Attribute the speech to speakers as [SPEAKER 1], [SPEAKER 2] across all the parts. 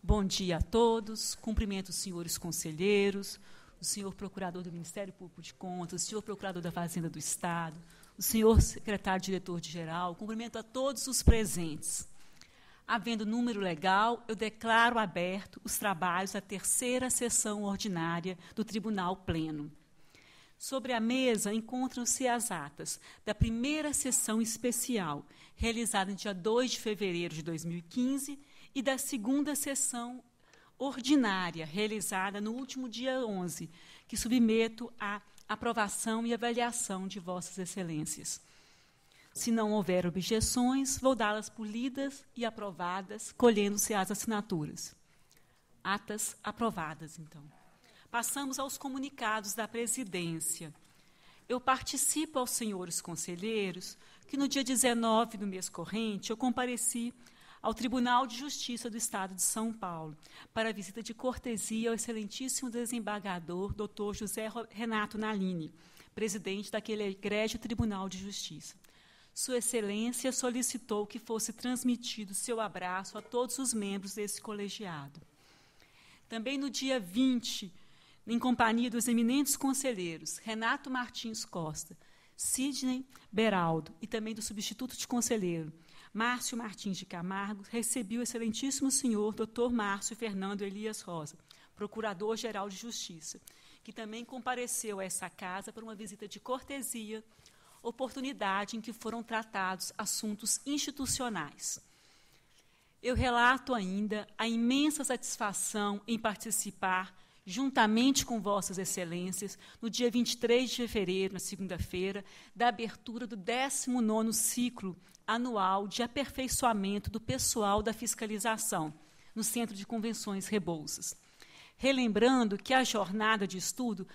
[SPEAKER 1] Bom dia a todos. Cumprimento os senhores conselheiros, o senhor procurador do Ministério Público de Contas, o senhor procurador da Fazenda do Estado, o senhor secretário-diretor-geral. Cumprimento a todos os presentes. Havendo número legal, eu declaro aberto os trabalhos da terceira sessão ordinária do Tribunal Pleno. Sobre a mesa encontram-se as atas da primeira sessão especial, realizada no dia 2 de fevereiro de 2015, e da segunda sessão ordinária, realizada no último dia 11, que submeto à aprovação e avaliação de Vossas Excelências. Se não houver objeções, vou dá-las por lidas e aprovadas, colhendo-se as assinaturas. Atas aprovadas, então. Passamos aos comunicados da presidência. Eu participo aos senhores conselheiros que no dia 19 do mês corrente eu compareci ao Tribunal de Justiça do Estado de São Paulo para a visita de cortesia ao excelentíssimo desembargador Dr. José Renato Nalini, presidente daquele egrégio Tribunal de Justiça. Sua Excelência solicitou que fosse transmitido seu abraço a todos os membros desse colegiado. Também no dia 20, em companhia dos eminentes conselheiros Renato Martins Costa, Sidney Beraldo e também do substituto de conselheiro Márcio Martins de Camargo, recebi o excelentíssimo senhor Dr. Márcio Fernando Elias Rosa, procurador-geral de Justiça, que também compareceu a essa casa para uma visita de cortesia, oportunidade em que foram tratados assuntos institucionais. Eu relato ainda a imensa satisfação em participar, juntamente com Vossas Excelências, no dia 23 de fevereiro, na segunda-feira, da abertura do 19º ciclo anual de aperfeiçoamento do pessoal da fiscalização, no Centro de Convenções Rebouças. Relembrando que a jornada de estudo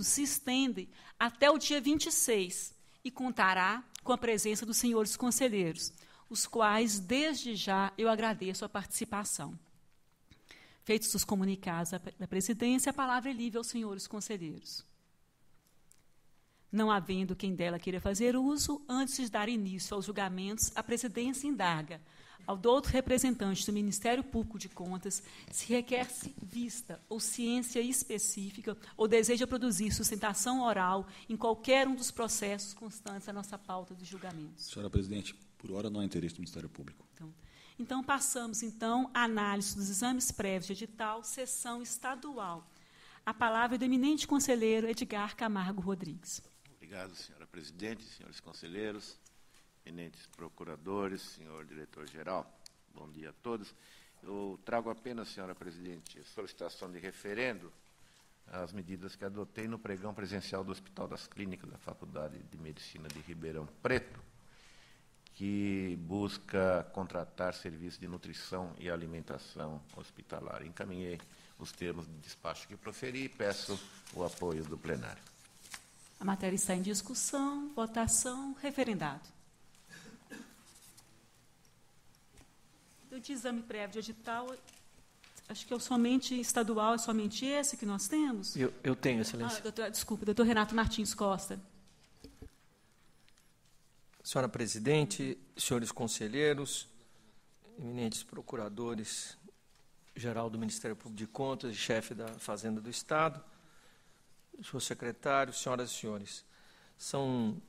[SPEAKER 1] se estende até o dia 26 e contará com a presença dos senhores conselheiros, os quais, desde já, eu agradeço a participação. Feitos os comunicados da presidência, a palavra é livre aos senhores conselheiros. Não havendo quem dela queira fazer uso, antes de dar início aos julgamentos, a presidência indaga ao douto representante do Ministério Público de Contas se requer vista ou ciência específica ou deseja produzir sustentação oral em qualquer um dos processos constantes da nossa pauta dos julgamentos.
[SPEAKER 2] Senhora presidente, por hora não há interesse do Ministério Público.
[SPEAKER 1] Então passamos, então, à análise dos exames prévios de edital, sessão estadual. A palavra é do eminente conselheiro Edgar Camargo Rodrigues.
[SPEAKER 3] Obrigado, senhora presidente, senhores conselheiros, eminentes procuradores, senhor diretor-geral, bom dia a todos. Eu trago apenas, senhora presidente, solicitação de referendo às medidas que adotei no pregão presencial do Hospital das Clínicas da Faculdade de Medicina de Ribeirão Preto, que busca contratar serviço de nutrição e alimentação hospitalar. Encaminhei os termos de despacho que proferi e peço o apoio do plenário.
[SPEAKER 1] A matéria está em discussão, votação, referendado. De exame prévio de edital, acho que é somente estadual, é somente esse que nós temos?
[SPEAKER 4] Eu tenho, Excelência.
[SPEAKER 1] Desculpa, doutor Renato Martins Costa.
[SPEAKER 4] Senhora presidente, senhores conselheiros, eminentes procuradores, geral do Ministério Público de Contas e chefe da Fazenda do Estado, senhor secretário, senhoras e senhores, são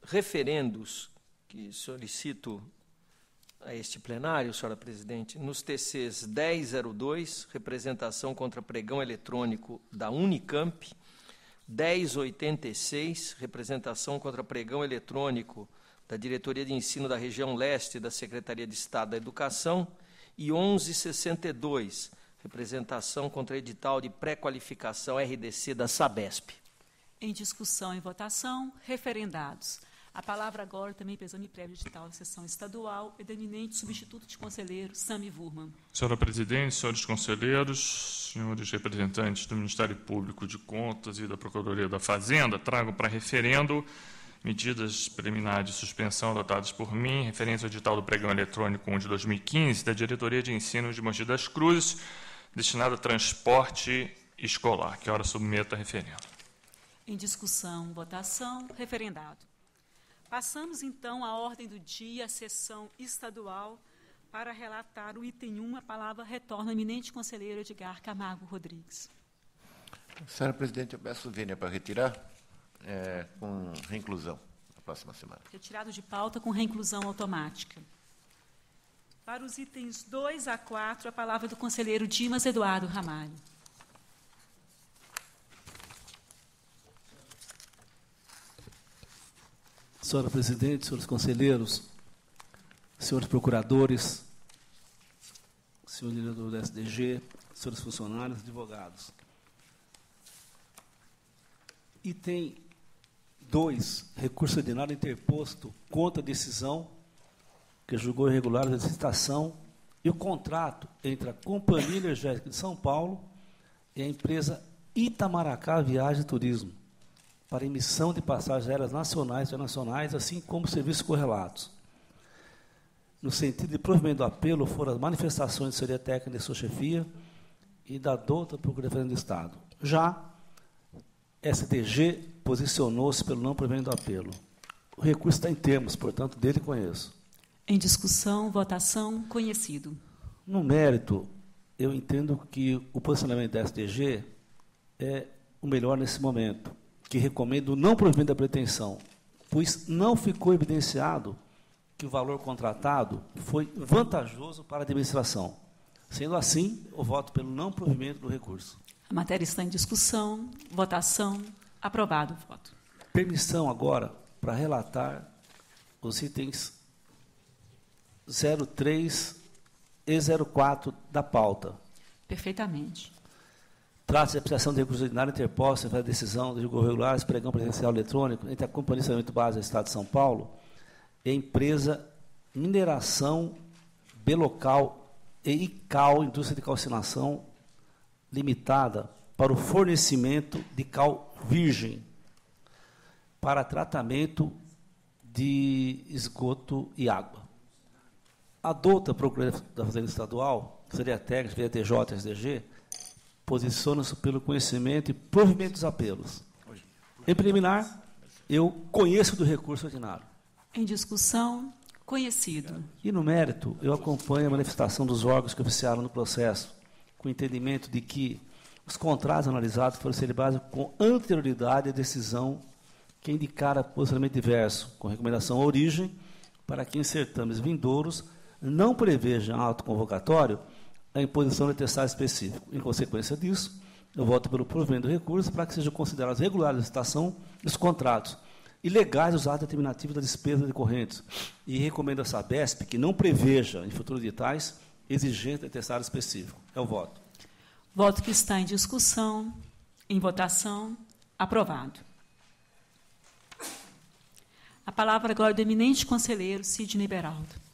[SPEAKER 4] referendos que solicito a este plenário, senhora presidente, nos TCs 1002, representação contra pregão eletrônico da Unicamp, 1086, representação contra pregão eletrônico da Diretoria de Ensino da Região Leste da Secretaria de Estado da Educação, e 1162, representação contra edital de pré-qualificação RDC da Sabesp.
[SPEAKER 1] Em discussão e votação, referendados. A palavra agora também, para exame prévio de edital da sessão estadual, é do eminente substituto de conselheiro, Sami Wurman.
[SPEAKER 5] Senhora presidente, senhores conselheiros, senhores representantes do Ministério Público de Contas e da Procuradoria da Fazenda, trago para referendo medidas preliminares de suspensão adotadas por mim, referente ao edital do pregão eletrônico 1 de 2015, da Diretoria de Ensino de Mogi das Cruzes, destinado a transporte escolar, que ora submeto a referendo.
[SPEAKER 1] Em discussão, votação, referendado. Passamos, então, à ordem do dia, a sessão estadual, Para relatar o item 1, a palavra retorna ao eminente conselheiro Edgar Camargo Rodrigues.
[SPEAKER 3] Senhora presidente, eu peço vênia para retirar com reinclusão na próxima semana.
[SPEAKER 1] Retirado de pauta com reinclusão automática. Para os itens 2 a 4, a palavra do conselheiro Dimas Eduardo Ramalho.
[SPEAKER 6] Senhora presidente, senhores conselheiros, senhores procuradores, senhor diretor do SDG, senhores funcionários, advogados. Item 2, recurso ordinário interposto contra a decisão que julgou irregular a licitação e o contrato entre a Companhia Energética de São Paulo e a empresa Itamaracá Viagem e Turismo para emissão de passagens aéreas nacionais e internacionais, assim como serviços correlatos. No sentido de provimento do apelo, foram as manifestações de assessoria técnica de sua chefia e da douta Procuradoria do Estado. Já SDG posicionou-se pelo não provimento do apelo. O recurso está em termos, portanto, dele conheço.
[SPEAKER 1] Em discussão, votação, conhecido.
[SPEAKER 6] No mérito, eu entendo que o posicionamento da SDG é o melhor nesse momento, que recomendo o não provimento da pretensão, pois não ficou evidenciado que o valor contratado foi vantajoso para a administração. Sendo assim, eu voto pelo não provimento do recurso.
[SPEAKER 1] A matéria está em discussão, votação, aprovado o voto.
[SPEAKER 6] Permissão agora para relatar os itens 03 e 04 da pauta.
[SPEAKER 1] Perfeitamente.
[SPEAKER 6] Trata-se de apreciação de recurso ordinário interposta em decisão de julgo regular, pregão presencial eletrônico entre a Companhia de Saneamento Básico do Estado de São Paulo e a empresa Mineração Belocal e ICAL, Indústria de Calcinação Limitada, para o fornecimento de cal virgem para tratamento de esgoto e água. A douta Procuradoria da Fazenda Estadual, Secretaria Técnica, VTJ, SDG, posiciona-se pelo conhecimento e provimento dos apelos. Em preliminar, eu conheço do recurso ordinário.
[SPEAKER 1] Em discussão, conhecido.
[SPEAKER 6] E no mérito, eu acompanho a manifestação dos órgãos que oficiaram no processo, com o entendimento de que os contratos analisados foram celebrados com anterioridade à decisão que indicara posicionamento diverso, com recomendação à origem, para que em certames vindouros não prevejam ato convocatório a imposição de atestado específico. Em consequência disso, eu voto pelo provimento do recurso para que sejam considerados regulares a licitação e os contratos e legais os atos determinativos das despesas decorrentes. E recomendo à Sabesp que não preveja, em futuros editais, exigência de atestado específico. É o voto.
[SPEAKER 1] Voto que está em discussão, em votação, aprovado. A palavra agora do eminente conselheiro Sidney Beraldo.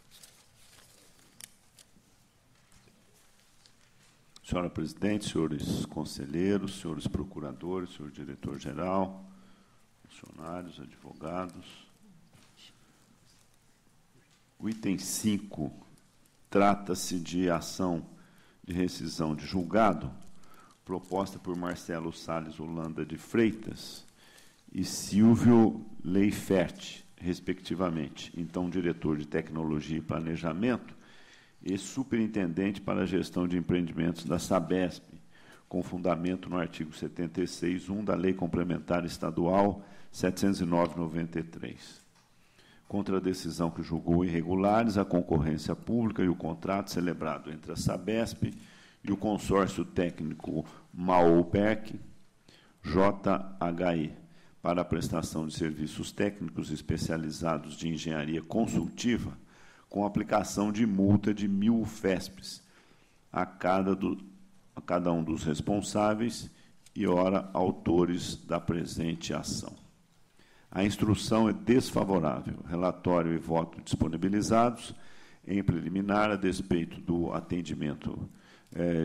[SPEAKER 7] Senhora presidente, senhores conselheiros, senhores procuradores, senhor diretor-geral, funcionários, advogados. O item 5 trata-se de ação de rescisão de julgado, proposta por Marcelo Salles Holanda de Freitas e Silvio Leifert, respectivamente, então diretor de Tecnologia e Planejamento e superintendente para a gestão de empreendimentos da Sabesp, com fundamento no artigo 76.1 da Lei Complementar Estadual 709/93. Contra a decisão que julgou irregulares a concorrência pública e o contrato celebrado entre a Sabesp e o consórcio técnico Maoperc, JHE, para a prestação de serviços técnicos especializados de engenharia consultiva, com aplicação de multa de 1.000 UFESPs a cada um dos responsáveis e, ora, autores da presente ação. A instrução é desfavorável. Relatório e voto disponibilizados. Em preliminar, a despeito do atendimento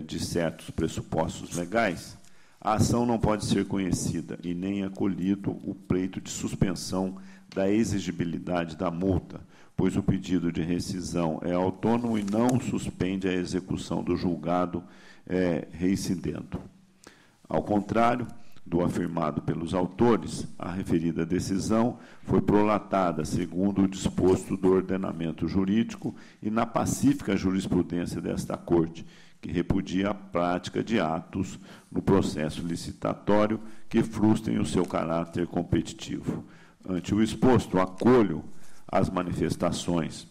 [SPEAKER 7] de certos pressupostos legais, a ação não pode ser conhecida e nem acolhido o pleito de suspensão da exigibilidade da multa, pois o pedido de rescisão é autônomo e não suspende a execução do julgado reincidendo. Ao contrário, do afirmado pelos autores, a referida decisão foi prolatada segundo o disposto do ordenamento jurídico e na pacífica jurisprudência desta Corte, que repudia a prática de atos no processo licitatório que frustrem o seu caráter competitivo. Ante o exposto, acolho as manifestações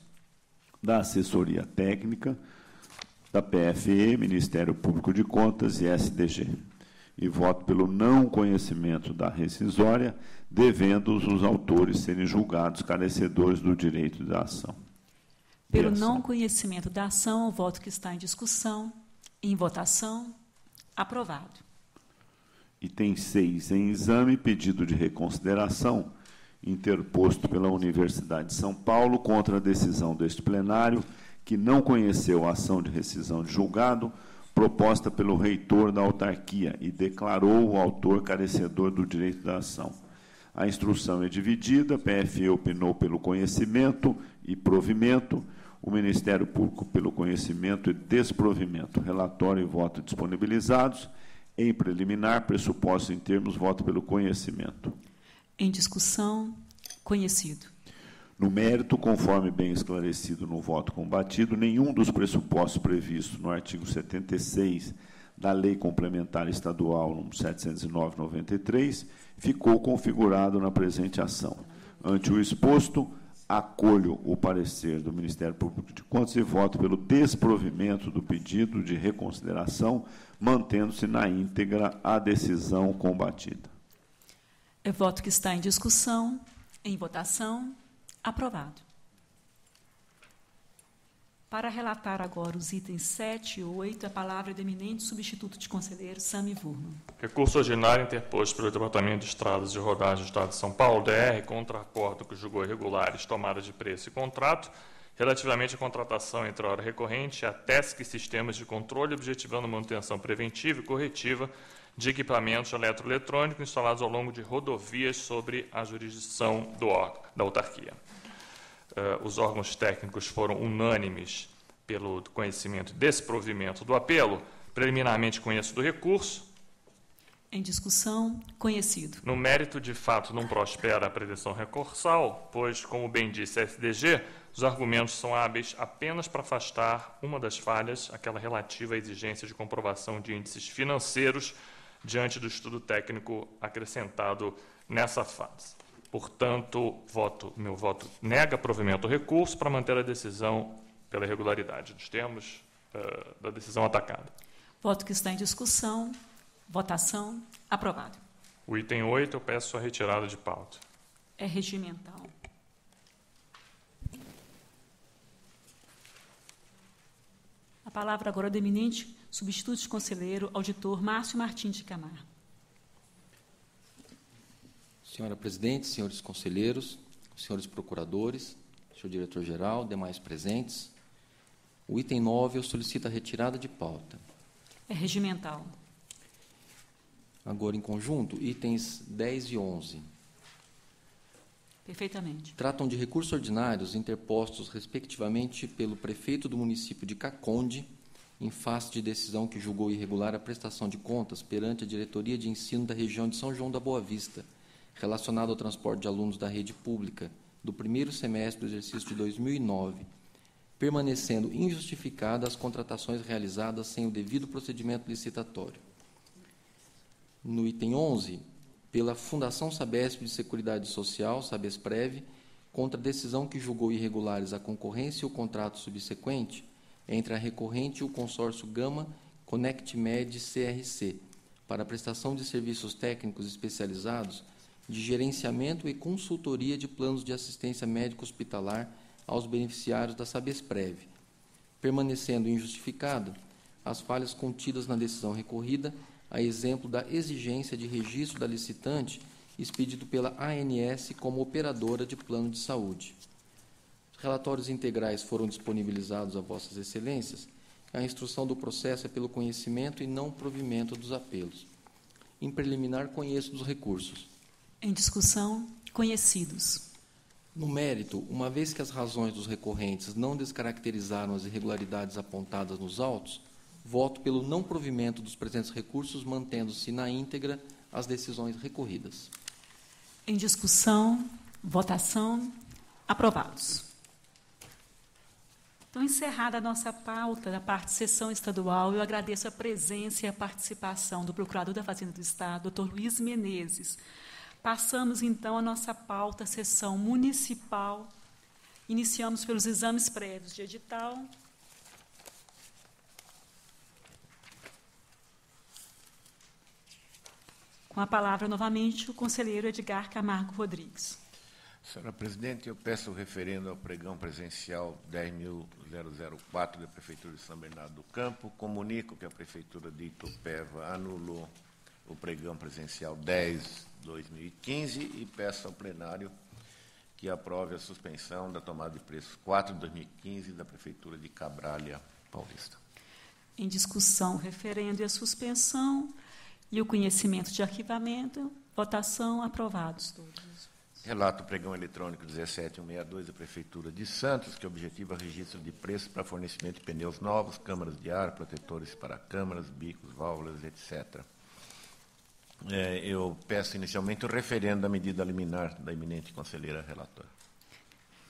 [SPEAKER 7] da assessoria técnica, da PFE, Ministério Público de Contas e SDG. E voto pelo não conhecimento da rescisória, devendo os autores serem julgados carecedores do direito da ação.
[SPEAKER 1] Pelo não conhecimento da ação, o voto que está em discussão, em votação, aprovado.
[SPEAKER 7] Item 6, em exame, pedido de reconsideração, interposto pela Universidade de São Paulo contra a decisão deste plenário, que não conheceu a ação de rescisão de julgado, proposta pelo reitor da autarquia e declarou o autor carecedor do direito da ação. A instrução é dividida, a PFE opinou pelo conhecimento e provimento, o Ministério Público pelo conhecimento e desprovimento. Relatório e voto disponibilizados. Em preliminar, pressuposto em termos, voto pelo conhecimento.
[SPEAKER 1] Em discussão, conhecido.
[SPEAKER 7] No mérito, conforme bem esclarecido no voto combatido, nenhum dos pressupostos previstos no artigo 76 da Lei Complementar Estadual nº 709/93 ficou configurado na presente ação. Ante o exposto, acolho o parecer do Ministério Público de Contas e voto pelo desprovimento do pedido de reconsideração, mantendo-se na íntegra a decisão combatida.
[SPEAKER 1] É voto que está em discussão, em votação, aprovado. Para relatar agora os itens 7 e 8, a palavra é do eminente substituto de conselheiro, Sami Wurman.
[SPEAKER 5] Recurso ordinário interposto pelo Departamento de Estradas e Rodagens do Estado de São Paulo, DR, contra acordo que julgou irregulares, tomada de preço e contrato, relativamente à contratação entre a hora recorrente e a TESC Sistemas de Controle, objetivando manutenção preventiva e corretiva de equipamentos eletroeletrônicos instalados ao longo de rodovias sobre a jurisdição da autarquia. Os órgãos técnicos foram unânimes pelo conhecimento e desprovimento do apelo. Preliminarmente conheço do recurso.
[SPEAKER 1] Em discussão, conhecido.
[SPEAKER 5] No mérito, de fato, não prospera a pretensão recursal, pois, como bem disse a SDG, os argumentos são hábeis apenas para afastar uma das falhas, aquela relativa à exigência de comprovação de índices financeiros diante do estudo técnico acrescentado nessa fase. Portanto, meu voto nega provimento do recurso para manter a decisão pela irregularidade dos termos da decisão atacada.
[SPEAKER 1] Voto que está em discussão, votação, aprovado.
[SPEAKER 5] O item 8, eu peço a retirada de pauta.
[SPEAKER 1] É regimental. A palavra agora é do eminente substituto de conselheiro, auditor Márcio Martins de Camargo.
[SPEAKER 8] Senhora Presidente, senhores conselheiros, senhores procuradores, senhor diretor-geral, demais presentes, o item 9 eu solicito a retirada de pauta.
[SPEAKER 1] É regimental.
[SPEAKER 8] Agora, em conjunto, itens 10 e 11.
[SPEAKER 1] Perfeitamente.
[SPEAKER 8] Tratam de recursos ordinários interpostos, respectivamente, pelo prefeito do município de Caconde, em face de decisão que julgou irregular a prestação de contas perante a Diretoria de Ensino da região de São João da Boa Vista, relacionado ao transporte de alunos da rede pública do primeiro semestre do exercício de 2009, permanecendo injustificadas as contratações realizadas sem o devido procedimento licitatório. No item 11, pela Fundação Sabesp de Seguridade Social, Sabesprev, contra a decisão que julgou irregulares a concorrência e o contrato subsequente entre a recorrente e o consórcio Gama ConnectMed CRC, para a prestação de serviços técnicos especializados de gerenciamento e consultoria de planos de assistência médico-hospitalar aos beneficiários da Sabesprev, permanecendo injustificado as falhas contidas na decisão recorrida, a exemplo da exigência de registro da licitante expedido pela ANS como operadora de plano de saúde. Os relatórios integrais foram disponibilizados a Vossas Excelências. A instrução do processo é pelo conhecimento e não provimento dos apelos. Em preliminar, conheço dos recursos.
[SPEAKER 1] Em discussão, conhecidos.
[SPEAKER 8] No mérito, uma vez que as razões dos recorrentes não descaracterizaram as irregularidades apontadas nos autos, voto pelo não provimento dos presentes recursos, mantendo-se na íntegra as decisões recorridas.
[SPEAKER 1] Em discussão, votação, aprovados. Então, encerrada a nossa pauta da parte de sessão estadual, eu agradeço a presença e a participação do Procurador da Fazenda do Estado, Dr. Luiz Menezes. Passamos, então, a nossa pauta, sessão municipal. Iniciamos pelos exames prévios de edital. Com a palavra, novamente, o conselheiro Edgar Camargo Rodrigues.
[SPEAKER 3] Senhora Presidente, eu peço o referendo ao pregão presencial 10.004 da Prefeitura de São Bernardo do Campo. Comunico que a Prefeitura de Itupeva anulou o pregão presencial 10/2015 e peço ao plenário que aprove a suspensão da tomada de preços 4/2015 da Prefeitura de Cabralha Paulista.
[SPEAKER 1] Em discussão, o referendo e a suspensão e o conhecimento de arquivamento. Votação, aprovados todos.
[SPEAKER 3] Relato o pregão eletrônico 17162 da Prefeitura de Santos, que objetiva registro de preços para fornecimento de pneus novos, câmaras de ar, protetores para câmaras, bicos, válvulas, etc. Eu peço inicialmente o referendo da medida liminar da eminente conselheira relatora.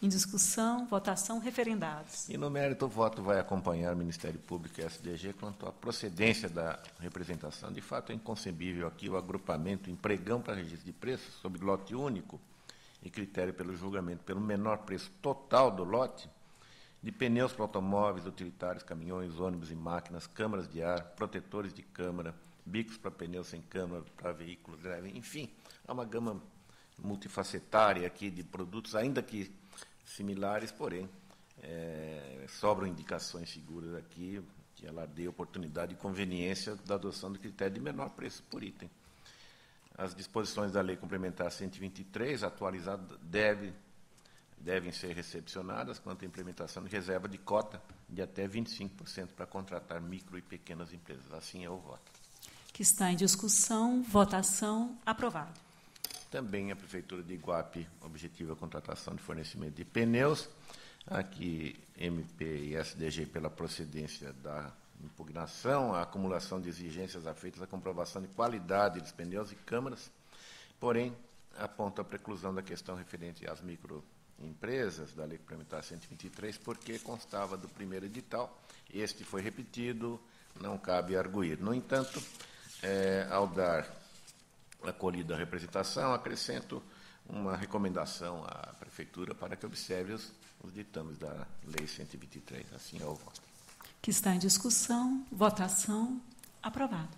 [SPEAKER 1] Em discussão, votação, referendados.
[SPEAKER 3] E no mérito, o voto vai acompanhar o Ministério Público e a SDG quanto à procedência da representação. De fato, é inconcebível aqui o agrupamento em pregão para registro de preços sob lote único e critério pelo julgamento pelo menor preço total do lote de pneus para automóveis, utilitários, caminhões, ônibus e máquinas, câmaras de ar, protetores de câmara, bicos para pneus sem câmara, para veículos greve, enfim, há uma gama multifacetária aqui de produtos, ainda que similares, porém, sobram indicações seguras aqui que ela dê oportunidade e conveniência da adoção do critério de menor preço por item. As disposições da Lei Complementar 123, atualizadas, devem ser recepcionadas quanto à implementação de reserva de cota de até 25% para contratar micro e pequenas empresas. Assim é o voto.
[SPEAKER 1] Que está em discussão, votação, aprovado.
[SPEAKER 3] Também a Prefeitura de Iguape objetiva a contratação de fornecimento de pneus. Aqui, MP e SDG pela procedência da impugnação, a acumulação de exigências afeitas à comprovação de qualidade dos pneus e câmaras, porém, aponta a preclusão da questão referente às microempresas da Lei Complementar 123, porque constava do primeiro edital, este foi repetido, não cabe arguir. No entanto, ao dar acolhida a representação, acrescento uma recomendação à Prefeitura para que observe os ditames da Lei 123. Assim é o voto.
[SPEAKER 1] Que está em discussão, votação, aprovado.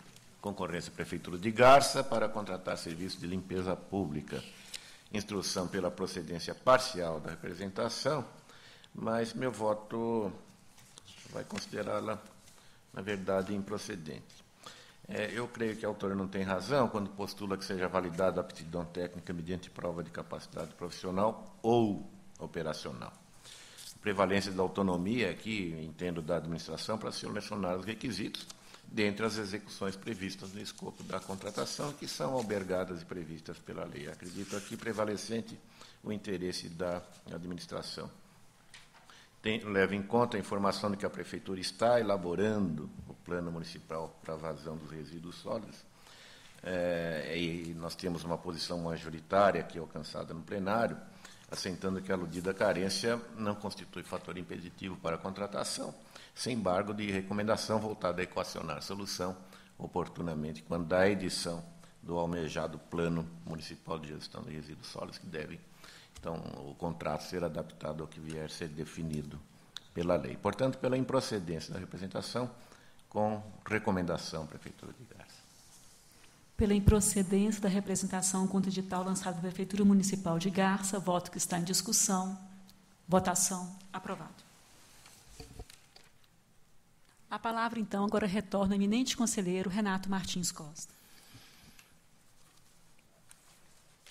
[SPEAKER 3] Concorrência Prefeitura de Garça para contratar serviço de limpeza pública. Instrução pela procedência parcial da representação, mas meu voto vai considerá-la, na verdade, improcedente. Eu creio que a autora não tem razão quando postula que seja validada a aptidão técnica mediante prova de capacidade profissional ou operacional. A prevalência da autonomia aqui, entendo, da administração para selecionar os requisitos dentre as execuções previstas no escopo da contratação, que são albergadas e previstas pela lei. Acredito aqui prevalecente o interesse da administração. Leva em conta a informação de que a Prefeitura está elaborando o plano municipal para a vazão dos resíduos sólidos, e nós temos uma posição majoritária aqui alcançada no plenário, assentando que a aludida carência não constitui fator impeditivo para a contratação, sem embargo de recomendação voltada a equacionar a solução oportunamente quando da edição do almejado Plano Municipal de Gestão de Resíduos Sólidos, que deve, então, o contrato ser adaptado ao que vier a ser definido pela lei. Portanto, pela improcedência da representação, com recomendação, Prefeitura de Garça.
[SPEAKER 1] Pela improcedência da representação contra o edital lançado pela Prefeitura Municipal de Garça, voto que está em discussão, votação, aprovado. A palavra, então, agora retorna ao eminente conselheiro Renato Martins Costa.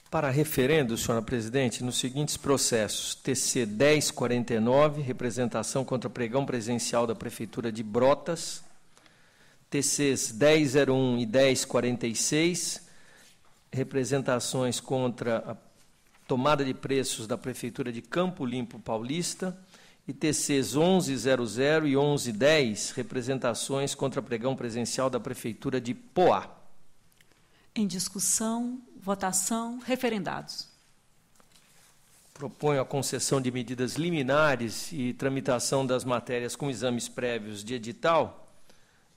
[SPEAKER 4] Para referendo, senhora presidente, nos seguintes processos: TC 1049, representação contra pregão presencial da Prefeitura de Brotas; TCs 1001 e 1046, representações contra a tomada de preços da Prefeitura de Campo Limpo Paulista; e TCs 1100 e 1110, representações contra pregão presencial da Prefeitura de Poá.
[SPEAKER 1] Em discussão, votação, referendados.
[SPEAKER 4] Proponho a concessão de medidas liminares e tramitação das matérias com exames prévios de edital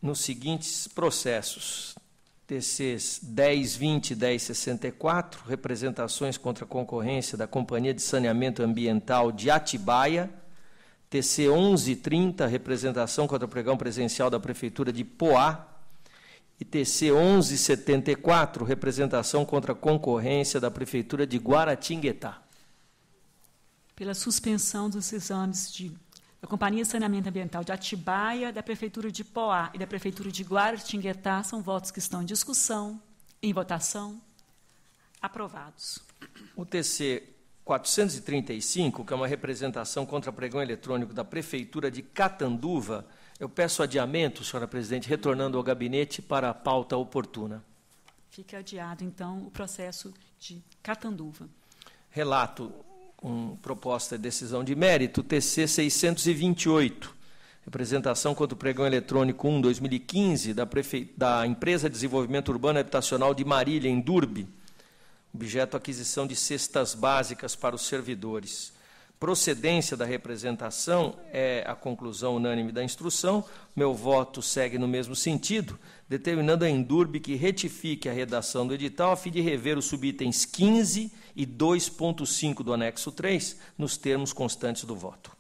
[SPEAKER 4] nos seguintes processos. TCs 1020 e 1064, representações contra a concorrência da Companhia de Saneamento Ambiental de Atibaia. TC 1130, representação contra o pregão presencial da Prefeitura de Poá. E TC 1174, representação contra a concorrência da Prefeitura de Guaratinguetá.
[SPEAKER 1] Pela suspensão dos exames da Companhia de Saneamento Ambiental de Atibaia, da Prefeitura de Poá e da Prefeitura de Guaratinguetá, são votos que estão em discussão, em votação, aprovados.
[SPEAKER 4] O TC 435, que é uma representação contra pregão eletrônico da Prefeitura de Catanduva, eu peço adiamento, senhora presidente, retornando ao gabinete para a pauta oportuna.
[SPEAKER 1] Fica adiado, então, o processo de Catanduva.
[SPEAKER 4] Relato com proposta de decisão de mérito, TC 628, representação contra o pregão eletrônico 1/2015 da Empresa de Desenvolvimento Urbano e Habitacional de Marília, em Durbe, objeto aquisição de cestas básicas para os servidores. Procedência da representação é a conclusão unânime da instrução. Meu voto segue no mesmo sentido, determinando a Endurbe que retifique a redação do edital a fim de rever os subitens 15 e 2.5 do anexo 3, nos termos constantes do voto.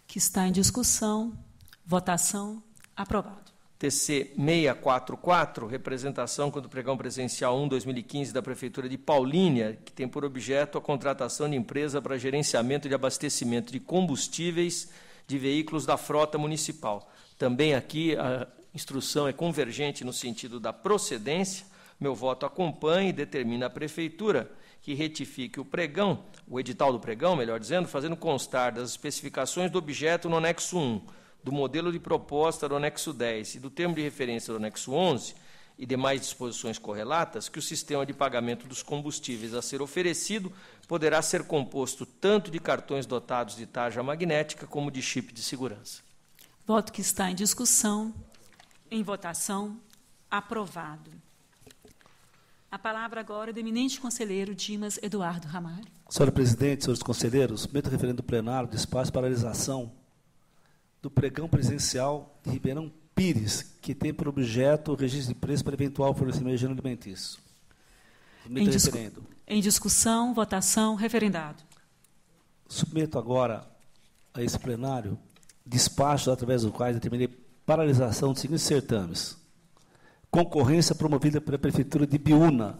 [SPEAKER 1] Que está em discussão, votação, aprovado.
[SPEAKER 4] TC 644, representação contra o pregão presencial 1/2015 da Prefeitura de Paulínia, que tem por objeto a contratação de empresa para gerenciamento de abastecimento de combustíveis de veículos da frota municipal. Também aqui a instrução é convergente no sentido da procedência. Meu voto acompanha e determina a Prefeitura que retifique o edital do pregão, melhor dizendo, fazendo constar das especificações do objeto no anexo 1, do modelo de proposta do anexo 10 e do termo de referência do anexo 11 e demais disposições correlatas, que o sistema de pagamento dos combustíveis a ser oferecido poderá ser composto tanto de cartões dotados de tarja magnética como de chip de segurança.
[SPEAKER 1] Voto que está em discussão, em votação, aprovado. A palavra agora é do eminente conselheiro Dimas Eduardo Ramalho.
[SPEAKER 6] Senhora presidente, senhores conselheiros, submeto ao referendo plenário de espaço para realização do pregão presencial de Ribeirão Pires, que tem por objeto o registro de preço para eventual fornecimento de gênero alimentício.
[SPEAKER 1] Em discussão, votação, referendado.
[SPEAKER 6] Submeto agora a esse plenário despachos através do quais determinei paralisação dos seguintes certames. Concorrência promovida pela Prefeitura de Biúna,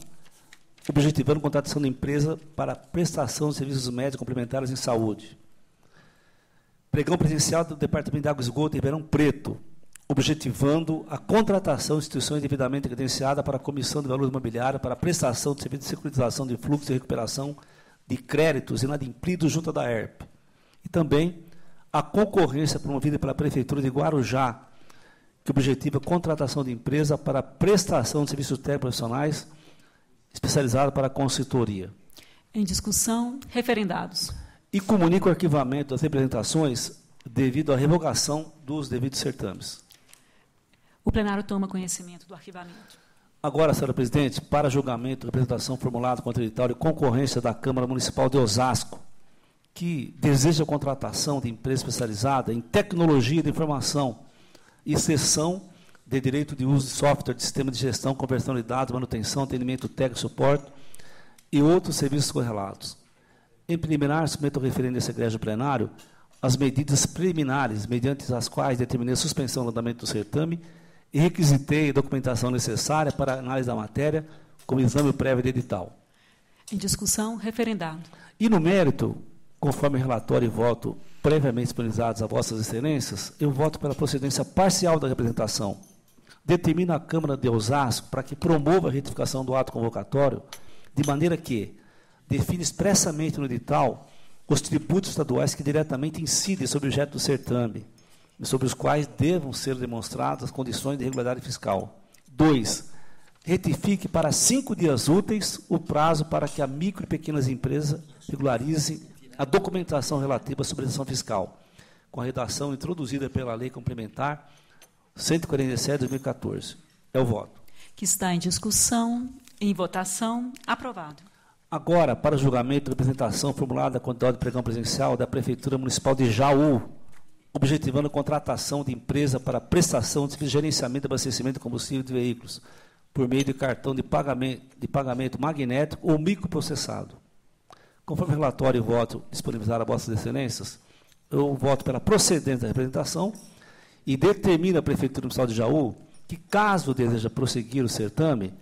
[SPEAKER 6] objetivando contratação de empresa para prestação de serviços médicos complementares em saúde. Pregão presencial do Departamento de Água e Esgoto de Ribeirão Preto, objetivando a contratação de instituições devidamente credenciadas para a Comissão de Valores Imobiliários para a prestação de serviços de securitização de fluxo e recuperação de créditos inadimplidos junto da ERP. E também a concorrência promovida pela Prefeitura de Guarujá, que objetiva a contratação de empresa para a prestação de serviços técnicos profissionais especializados para a consultoria.
[SPEAKER 1] Em discussão, referendados.
[SPEAKER 6] E comunico o arquivamento das representações devido à revogação dos devidos certames.
[SPEAKER 1] O plenário toma conhecimento do arquivamento.
[SPEAKER 6] Agora, senhora presidente, para julgamento, representação formulada contra o edital de concorrência da Câmara Municipal de Osasco, que deseja a contratação de empresa especializada em tecnologia de informação e cessão de direito de uso de software de sistema de gestão, conversão de dados, manutenção, atendimento técnico, suporte e outros serviços correlatos. Em preliminar, submeto ao referendo desse egrégio plenário as medidas preliminares, mediante as quais determinei a suspensão do andamento do certame e requisitei a documentação necessária para a análise da matéria, como exame prévio de edital.
[SPEAKER 1] Em discussão, referendado.
[SPEAKER 6] E no mérito, conforme relatório e voto previamente disponibilizados a vossas excelências, eu voto pela procedência parcial da representação. Determina a Câmara de Osasco para que promova a retificação do ato convocatório, de maneira que define expressamente no edital os tributos estaduais que diretamente incidem sobre o objeto do certame, e sobre os quais devam ser demonstradas as condições de regularidade fiscal. 2. Retifique para 5 dias úteis o prazo para que a micro e pequenas empresas regularizem a documentação relativa à subvenção fiscal, com a redação introduzida pela Lei Complementar 147 de 2014. É o voto.
[SPEAKER 1] Que está em discussão, Em votação. Aprovado.
[SPEAKER 6] Agora, para o julgamento da apresentação formulada com dó de pregão presencial da Prefeitura Municipal de Jaú, objetivando a contratação de empresa para prestação de gerenciamento e abastecimento de combustível de veículos por meio de cartão de pagamento magnético ou microprocessado. Conforme o relatório e voto disponibilizado a Vossas Excelências, eu voto pela procedência da representação e determino à Prefeitura Municipal de Jaú que, caso deseja prosseguir o certame,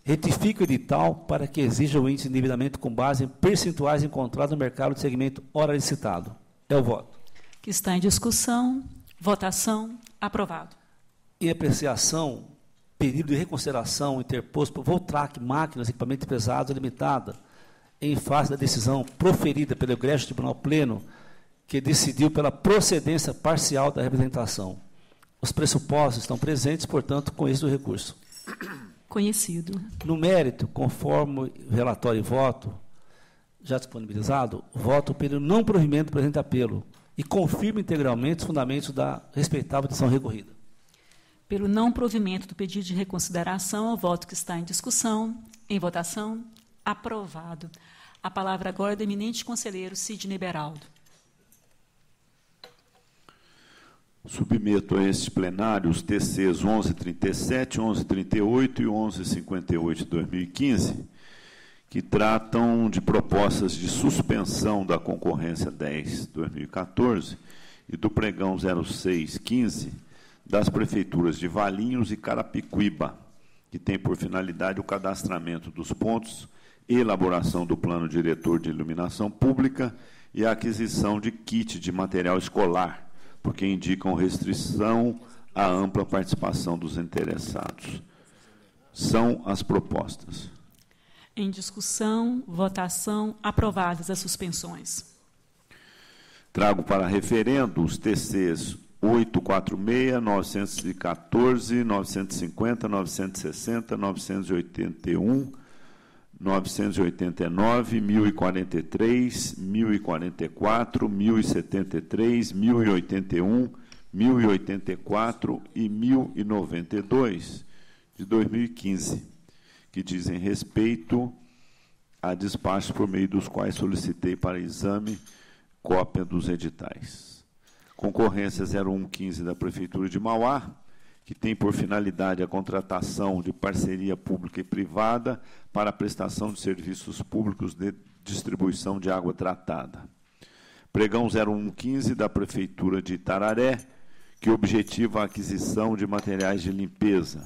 [SPEAKER 6] retifique o edital para que exija o índice de endividamento com base em percentuais encontrados no mercado de segmento ora licitado. É o voto.
[SPEAKER 1] Que está em discussão. Votação. Aprovado.
[SPEAKER 6] Em apreciação, pedido de reconsideração interposto por Voltrac Máquinas e Equipamentos Pesados Limitada, em face da decisão proferida pelo Egresso Tribunal Pleno, que decidiu pela procedência parcial da representação. Os pressupostos estão presentes, portanto, conheço o recurso.
[SPEAKER 1] Conhecido.
[SPEAKER 6] No mérito, conforme o relatório e voto, já disponibilizado, voto pelo não provimento do presente apelo e confirmo integralmente os fundamentos da respeitável decisão recorrida.
[SPEAKER 1] Pelo não provimento do pedido de reconsideração, o voto que está em discussão. Em votação. Aprovado. A palavra agora é do eminente conselheiro Sidney Beraldo.
[SPEAKER 7] Submeto a este plenário os TCs 1137, 1138 e 1158 de 2015, que tratam de propostas de suspensão da concorrência 10/2014 e do pregão 0615 das prefeituras de Valinhos e Carapicuíba, que tem por finalidade o cadastramento dos pontos, elaboração do plano diretor de iluminação pública e a aquisição de kit de material escolar, porque indicam restrição à ampla participação dos interessados. São as propostas.
[SPEAKER 1] Em discussão, votação, aprovadas as suspensões.
[SPEAKER 7] Trago para referendo os TCs 846, 914, 950, 960, 981, 989, 1043, 1044, 1073, 1081, 1084 e 1092 de 2015, que dizem respeito a despachos por meio dos quais solicitei para exame cópia dos editais. Concorrência 0115 da Prefeitura de Mauá, que tem por finalidade a contratação de parceria pública e privada para a prestação de serviços públicos de distribuição de água tratada. Pregão 0115 da Prefeitura de Itararé, que objetiva a aquisição de materiais de limpeza.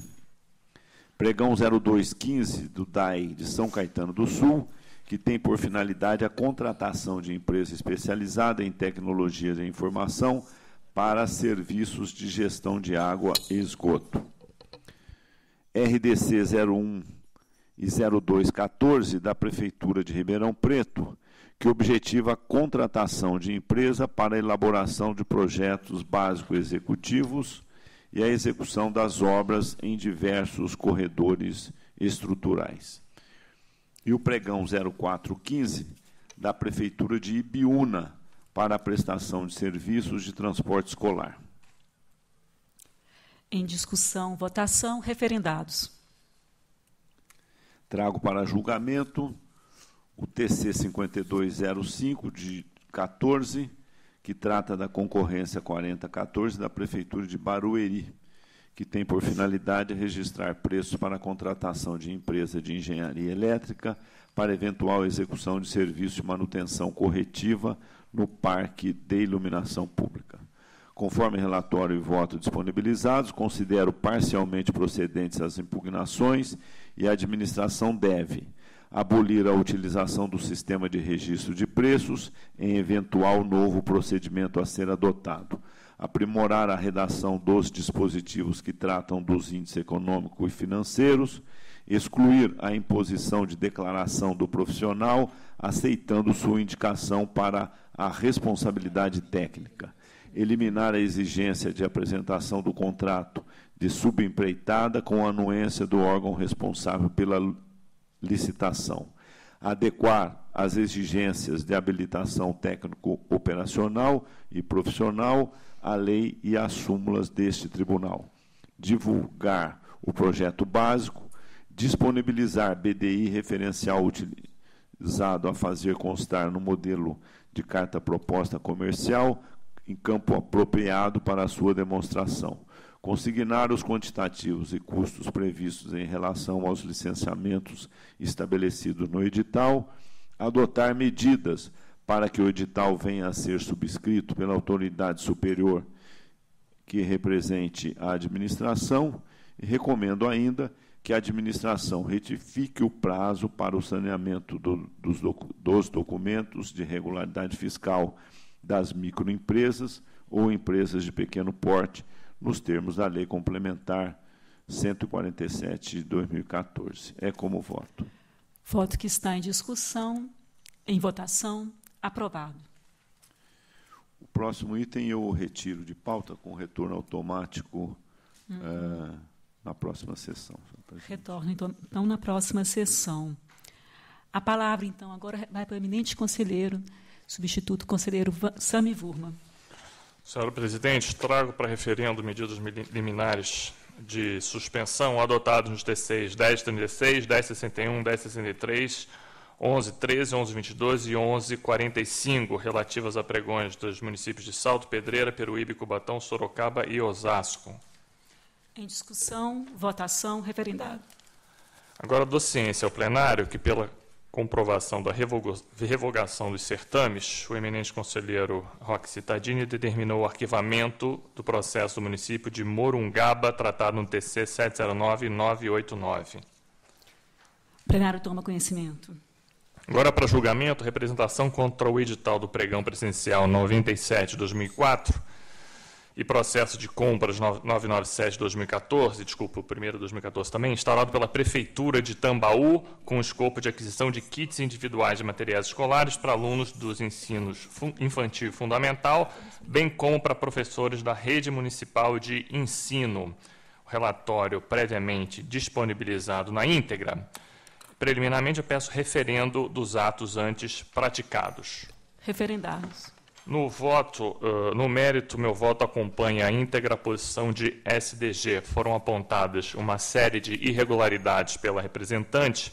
[SPEAKER 7] Pregão 0215 do DAI de São Caetano do Sul, que tem por finalidade a contratação de empresa especializada em tecnologia de informação para serviços de gestão de água e esgoto. RDC 01 e 0214 da Prefeitura de Ribeirão Preto, que objetiva a contratação de empresa para a elaboração de projetos básicos executivos e a execução das obras em diversos corredores estruturais. E o pregão 0415 da Prefeitura de Ibiúna, para a prestação de serviços de transporte escolar.
[SPEAKER 1] Em discussão, votação, referendados.
[SPEAKER 7] Trago para julgamento o TC 5205 de 14, que trata da concorrência 4014 da Prefeitura de Barueri, que tem por finalidade registrar preços para a contratação de empresa de engenharia elétrica para eventual execução de serviço de manutenção corretiva no Parque de Iluminação Pública. Conforme relatório e voto disponibilizados, considero parcialmente procedentes as impugnações e a administração deve abolir a utilização do sistema de registro de preços em eventual novo procedimento a ser adotado, aprimorar a redação dos dispositivos que tratam dos índices econômicos e financeiros, excluir a imposição de declaração do profissional, aceitando sua indicação para a responsabilidade técnica, eliminar a exigência de apresentação do contrato de subempreitada com a anuência do órgão responsável pela licitação, adequar as exigências de habilitação técnico-operacional e profissional à lei e às súmulas deste tribunal, divulgar o projeto básico, disponibilizar BDI referencial utilizado a fazer constar no modelo de carta proposta comercial em campo apropriado para a sua demonstração, consignar os quantitativos e custos previstos em relação aos licenciamentos estabelecidos no edital, adotar medidas para que o edital venha a ser subscrito pela autoridade superior que represente a administração, e recomendo ainda que a administração retifique o prazo para o saneamento dos documentos de regularidade fiscal das microempresas ou empresas de pequeno porte, nos termos da Lei Complementar 147 de 2014. É como voto.
[SPEAKER 1] Voto que está em discussão, em votação, aprovado.
[SPEAKER 7] O próximo item eu retiro de pauta com retorno automático na próxima sessão.
[SPEAKER 1] Retorno, então, na próxima sessão. A palavra, então, agora vai para o eminente conselheiro, substituto conselheiro Sami Vurma.
[SPEAKER 5] Senhora Presidente, trago para referendo medidas liminares de suspensão adotadas nos TCs 1036, 1061, 1063, 1113, 1122 e 1145, relativas a pregões dos municípios de Salto, Pedreira, Peruíbe, Cubatão, Sorocaba e Osasco.
[SPEAKER 1] Em discussão, votação, referendado.
[SPEAKER 5] Agora, dou ciência ao plenário que, pela comprovação da revogação dos certames, o eminente conselheiro Roque Cittadini determinou o arquivamento do processo do município de Morungaba, tratado no TC 709-989.
[SPEAKER 1] O plenário toma conhecimento.
[SPEAKER 5] Agora, para julgamento, representação contra o edital do pregão presidencial 97/2004 e processo de compras 997/2014, desculpa, o primeiro de 2014 também, instaurado pela Prefeitura de Tambaú, com o escopo de aquisição de kits individuais de materiais escolares para alunos dos ensinos infantil e fundamental, bem como para professores da rede municipal de ensino. O relatório previamente disponibilizado na íntegra. Preliminarmente, eu peço referendo dos atos antes praticados.
[SPEAKER 1] Referendados.
[SPEAKER 5] No mérito, meu voto acompanha a íntegra posição de SDG. Foram apontadas uma série de irregularidades pela representante,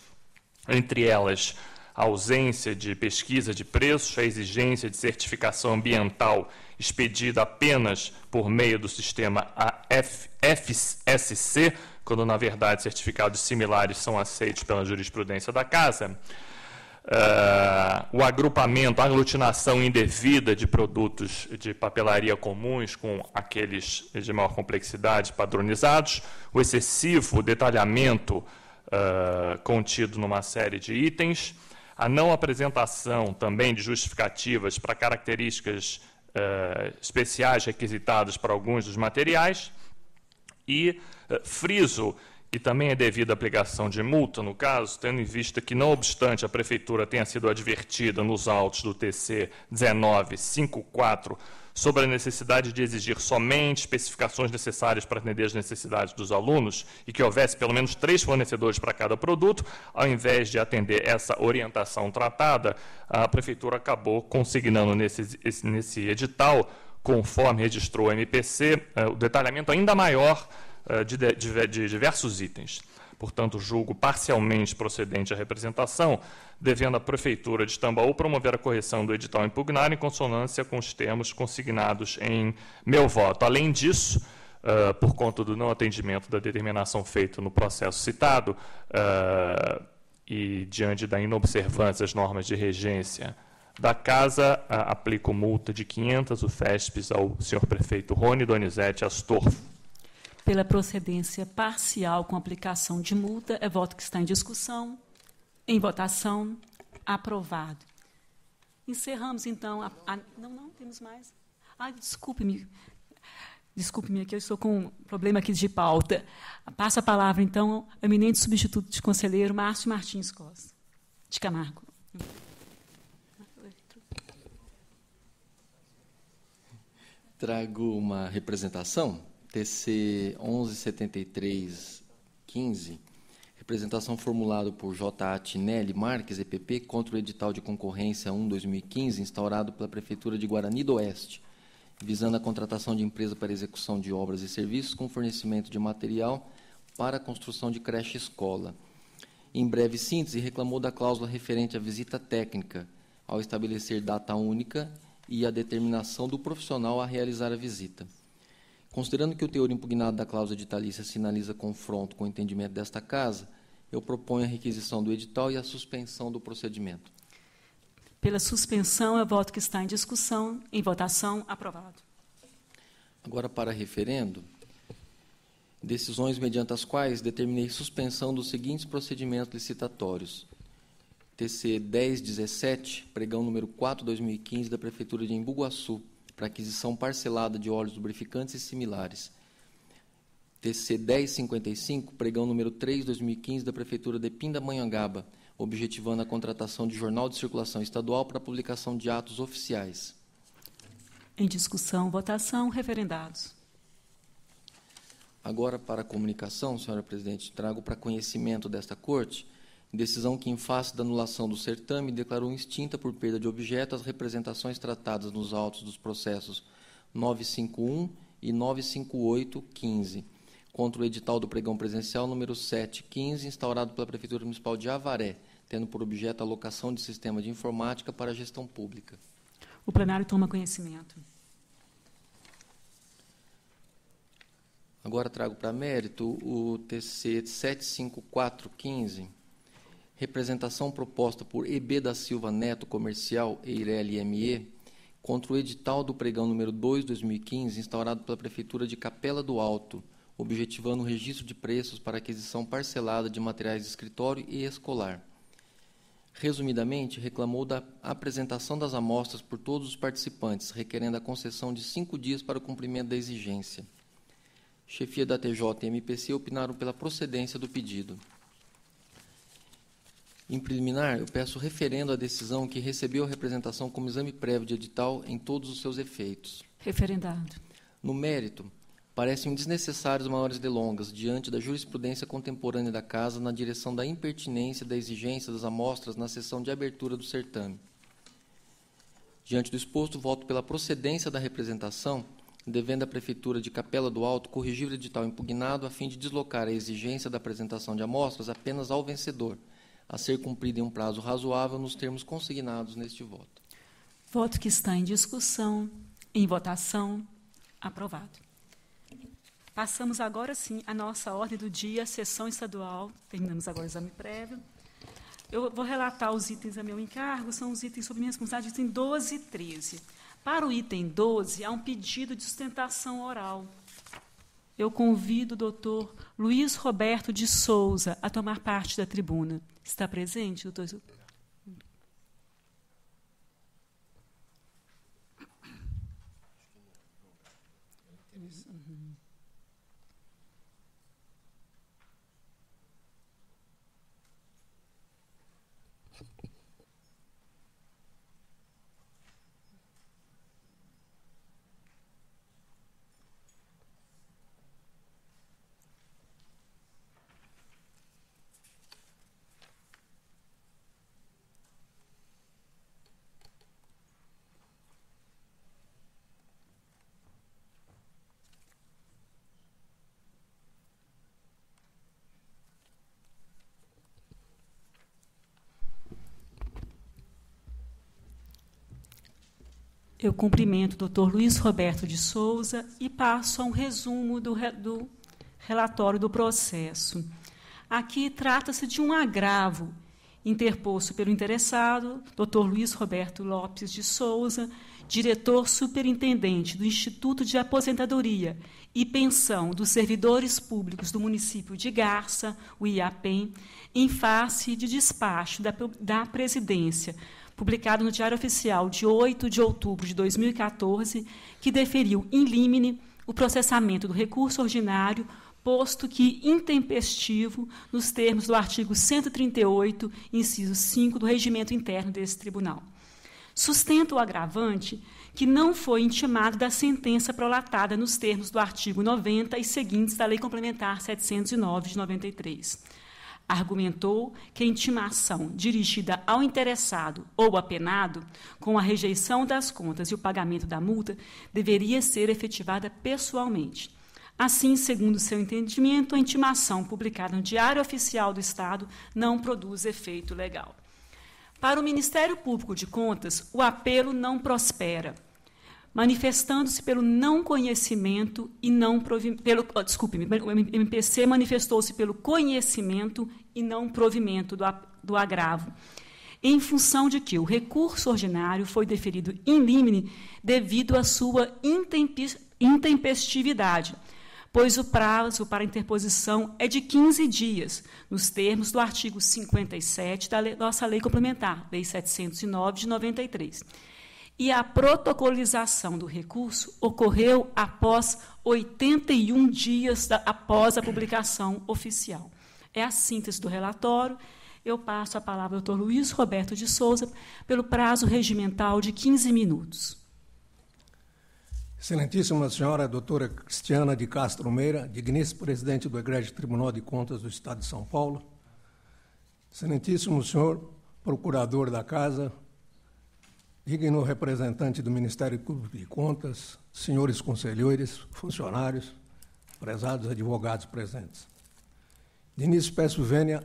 [SPEAKER 5] entre elas a ausência de pesquisa de preços, a exigência de certificação ambiental expedida apenas por meio do sistema FSC, quando, na verdade, certificados similares são aceitos pela jurisprudência da Casa. O agrupamento, a aglutinação indevida de produtos de papelaria comuns com aqueles de maior complexidade padronizados, o excessivo detalhamento contido numa série de itens, a não apresentação também de justificativas para características especiais requisitadas para alguns dos materiais e friso que também é devida a aplicação de multa, no caso, tendo em vista que, não obstante a Prefeitura tenha sido advertida nos autos do TC 1954 sobre a necessidade de exigir somente especificações necessárias para atender as necessidades dos alunos e que houvesse pelo menos 3 fornecedores para cada produto, ao invés de atender essa orientação tratada, a Prefeitura acabou consignando nesse edital, conforme registrou o MPC, o detalhamento ainda maior de diversos itens. Portanto, julgo parcialmente procedente a representação, devendo a Prefeitura de Tambaú promover a correção do edital impugnado em consonância com os termos consignados em meu voto. Além disso, por conta do não atendimento da determinação feita no processo citado e diante da inobservância das normas de regência da Casa, aplico multa de 500 UFESPs ao senhor prefeito Rony Donizete Astorfo.
[SPEAKER 1] Pela procedência parcial com aplicação de multa, é voto que está em discussão. Em votação, aprovado. Encerramos, então, Não, temos mais. Desculpe-me. Desculpe-me, que eu estou com um problema aqui de pauta. Passa a palavra, então, ao eminente substituto de conselheiro Márcio Martins Costa, de Camargo.
[SPEAKER 8] Trago uma representação, TC 1173-15, representação formulada por J.A. Tinelli Marques, EPP, contra o edital de concorrência 1/2015, instaurado pela Prefeitura de Guarani do Oeste, visando a contratação de empresa para execução de obras e serviços com fornecimento de material para a construção de creche-escola. Em breve síntese, reclamou da cláusula referente à visita técnica, ao estabelecer data única e a determinação do profissional a realizar a visita. Considerando que o teor impugnado da cláusula editalícia sinaliza confronto com o entendimento desta Casa, eu proponho a requisição do edital e a suspensão do procedimento.
[SPEAKER 1] Pela suspensão, é o voto que está em discussão. Em votação, aprovado.
[SPEAKER 8] Agora, para referendo, decisões mediante as quais determinei suspensão dos seguintes procedimentos licitatórios. TC 1017, pregão número 4/2015 da Prefeitura de Embu-Guaçu, para aquisição parcelada de óleos lubrificantes e similares. TC 1055, pregão número 3/2015 da Prefeitura de Pindamonhangaba, objetivando a contratação de jornal de circulação estadual para publicação de atos oficiais.
[SPEAKER 1] Em discussão, votação, referendados.
[SPEAKER 8] Agora, para a comunicação, senhora presidente, trago para conhecimento desta Corte decisão que, em face da anulação do certame, declarou extinta por perda de objeto as representações tratadas nos autos dos processos 951 e 95815, contra o edital do pregão presencial número 715, instaurado pela Prefeitura Municipal de Avaré, tendo por objeto a alocação de sistema de informática para a gestão pública.
[SPEAKER 1] O plenário toma conhecimento.
[SPEAKER 8] Agora trago para mérito o TC 75415, representação proposta por EB da Silva Neto Comercial Eireli ME, contra o edital do pregão número 2/2015, instaurado pela Prefeitura de Capela do Alto, objetivando o registro de preços para aquisição parcelada de materiais de escritório e escolar. Resumidamente, reclamou da apresentação das amostras por todos os participantes, requerendo a concessão de 5 dias para o cumprimento da exigência. Chefia da TJ e MPC opinaram pela procedência do pedido. Em preliminar, eu peço referendo à decisão que recebeu a representação como exame prévio de edital em todos os seus efeitos.
[SPEAKER 1] Referendado.
[SPEAKER 8] No mérito, parecem desnecessárias maiores delongas diante da jurisprudência contemporânea da Casa na direção da impertinência da exigência das amostras na sessão de abertura do certame. Diante do exposto, voto pela procedência da representação, devendo a Prefeitura de Capela do Alto corrigir o edital impugnado a fim de deslocar a exigência da apresentação de amostras apenas ao vencedor, a ser cumprida em um prazo razoável nos termos consignados neste voto.
[SPEAKER 1] Voto que está em discussão, em votação, aprovado. Passamos agora, sim, à nossa ordem do dia, sessão estadual. Terminamos agora o exame prévio. Eu vou relatar os itens a meu encargo, são os itens sob minha responsabilidade, item 12 e 13. Para o item 12, há um pedido de sustentação oral. Eu convido o doutor Luiz Roberto de Souza a tomar parte da tribuna. Está presente, doutor? Eu cumprimento o doutor Luiz Roberto de Souza e passo a um resumo do relatório do processo. Aqui trata-se de um agravo interposto pelo interessado, doutor Luiz Roberto Lopes de Souza, diretor superintendente do Instituto de Aposentadoria e Pensão dos Servidores Públicos do município de Garça, o IAPEM, em face de despacho da presidência, publicado no Diário Oficial de 8 de outubro de 2014, que deferiu in limine o processamento do recurso ordinário, posto que intempestivo nos termos do artigo 138, inciso 5, do regimento interno desse tribunal. Sustenta o agravante que não foi intimado da sentença prolatada nos termos do artigo 90 e seguintes da Lei Complementar 709 de 93. Argumentou que a intimação dirigida ao interessado ou apenado, com a rejeição das contas e o pagamento da multa, deveria ser efetivada pessoalmente. Assim, segundo seu entendimento, a intimação publicada no Diário Oficial do Estado não produz efeito legal. Para o Ministério Público de Contas, o apelo não prospera, manifestando-se pelo não conhecimento e não provimento. O MPC manifestou-se pelo conhecimento e não provimento do agravo, em função de que o recurso ordinário foi deferido in limine devido à sua intempestividade, pois o prazo para interposição é de 15 dias, nos termos do artigo 57 da nossa Lei Complementar, Lei 709 de 93. E a protocolização do recurso ocorreu após 81 dias após a publicação oficial. É a síntese do relatório. Eu passo a palavra ao Dr. Luiz Roberto de Souza, pelo prazo regimental de 15 minutos.
[SPEAKER 9] Excelentíssima senhora doutora Cristiana de Castro Meira, digníssimo presidente do Egrégio Tribunal de Contas do Estado de São Paulo, excelentíssimo senhor procurador da Casa, digno representante do Ministério Público de Contas, senhores conselheiros, funcionários, prezados advogados presentes. De início, peço vênia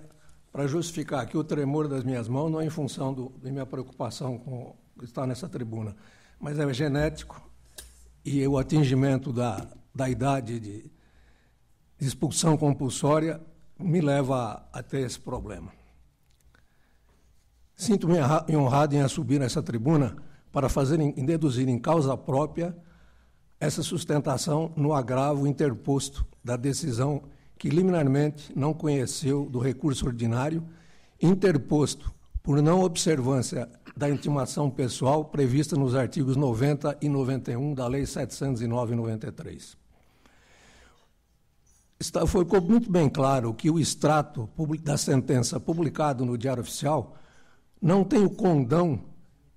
[SPEAKER 9] para justificar aqui o tremor das minhas mãos, não é em função de minha preocupação com estar nessa tribuna, mas é genético e o atingimento da idade de expulsão compulsória me leva a ter esse problema. Sinto-me honrado em assumir essa tribuna para deduzir em causa própria essa sustentação no agravo interposto da decisão que liminarmente não conheceu do recurso ordinário, interposto por não observância da intimação pessoal prevista nos artigos 90 e 91 da Lei 709/93. Ficou muito bem claro que o extrato da sentença publicado no Diário Oficial não tem o condão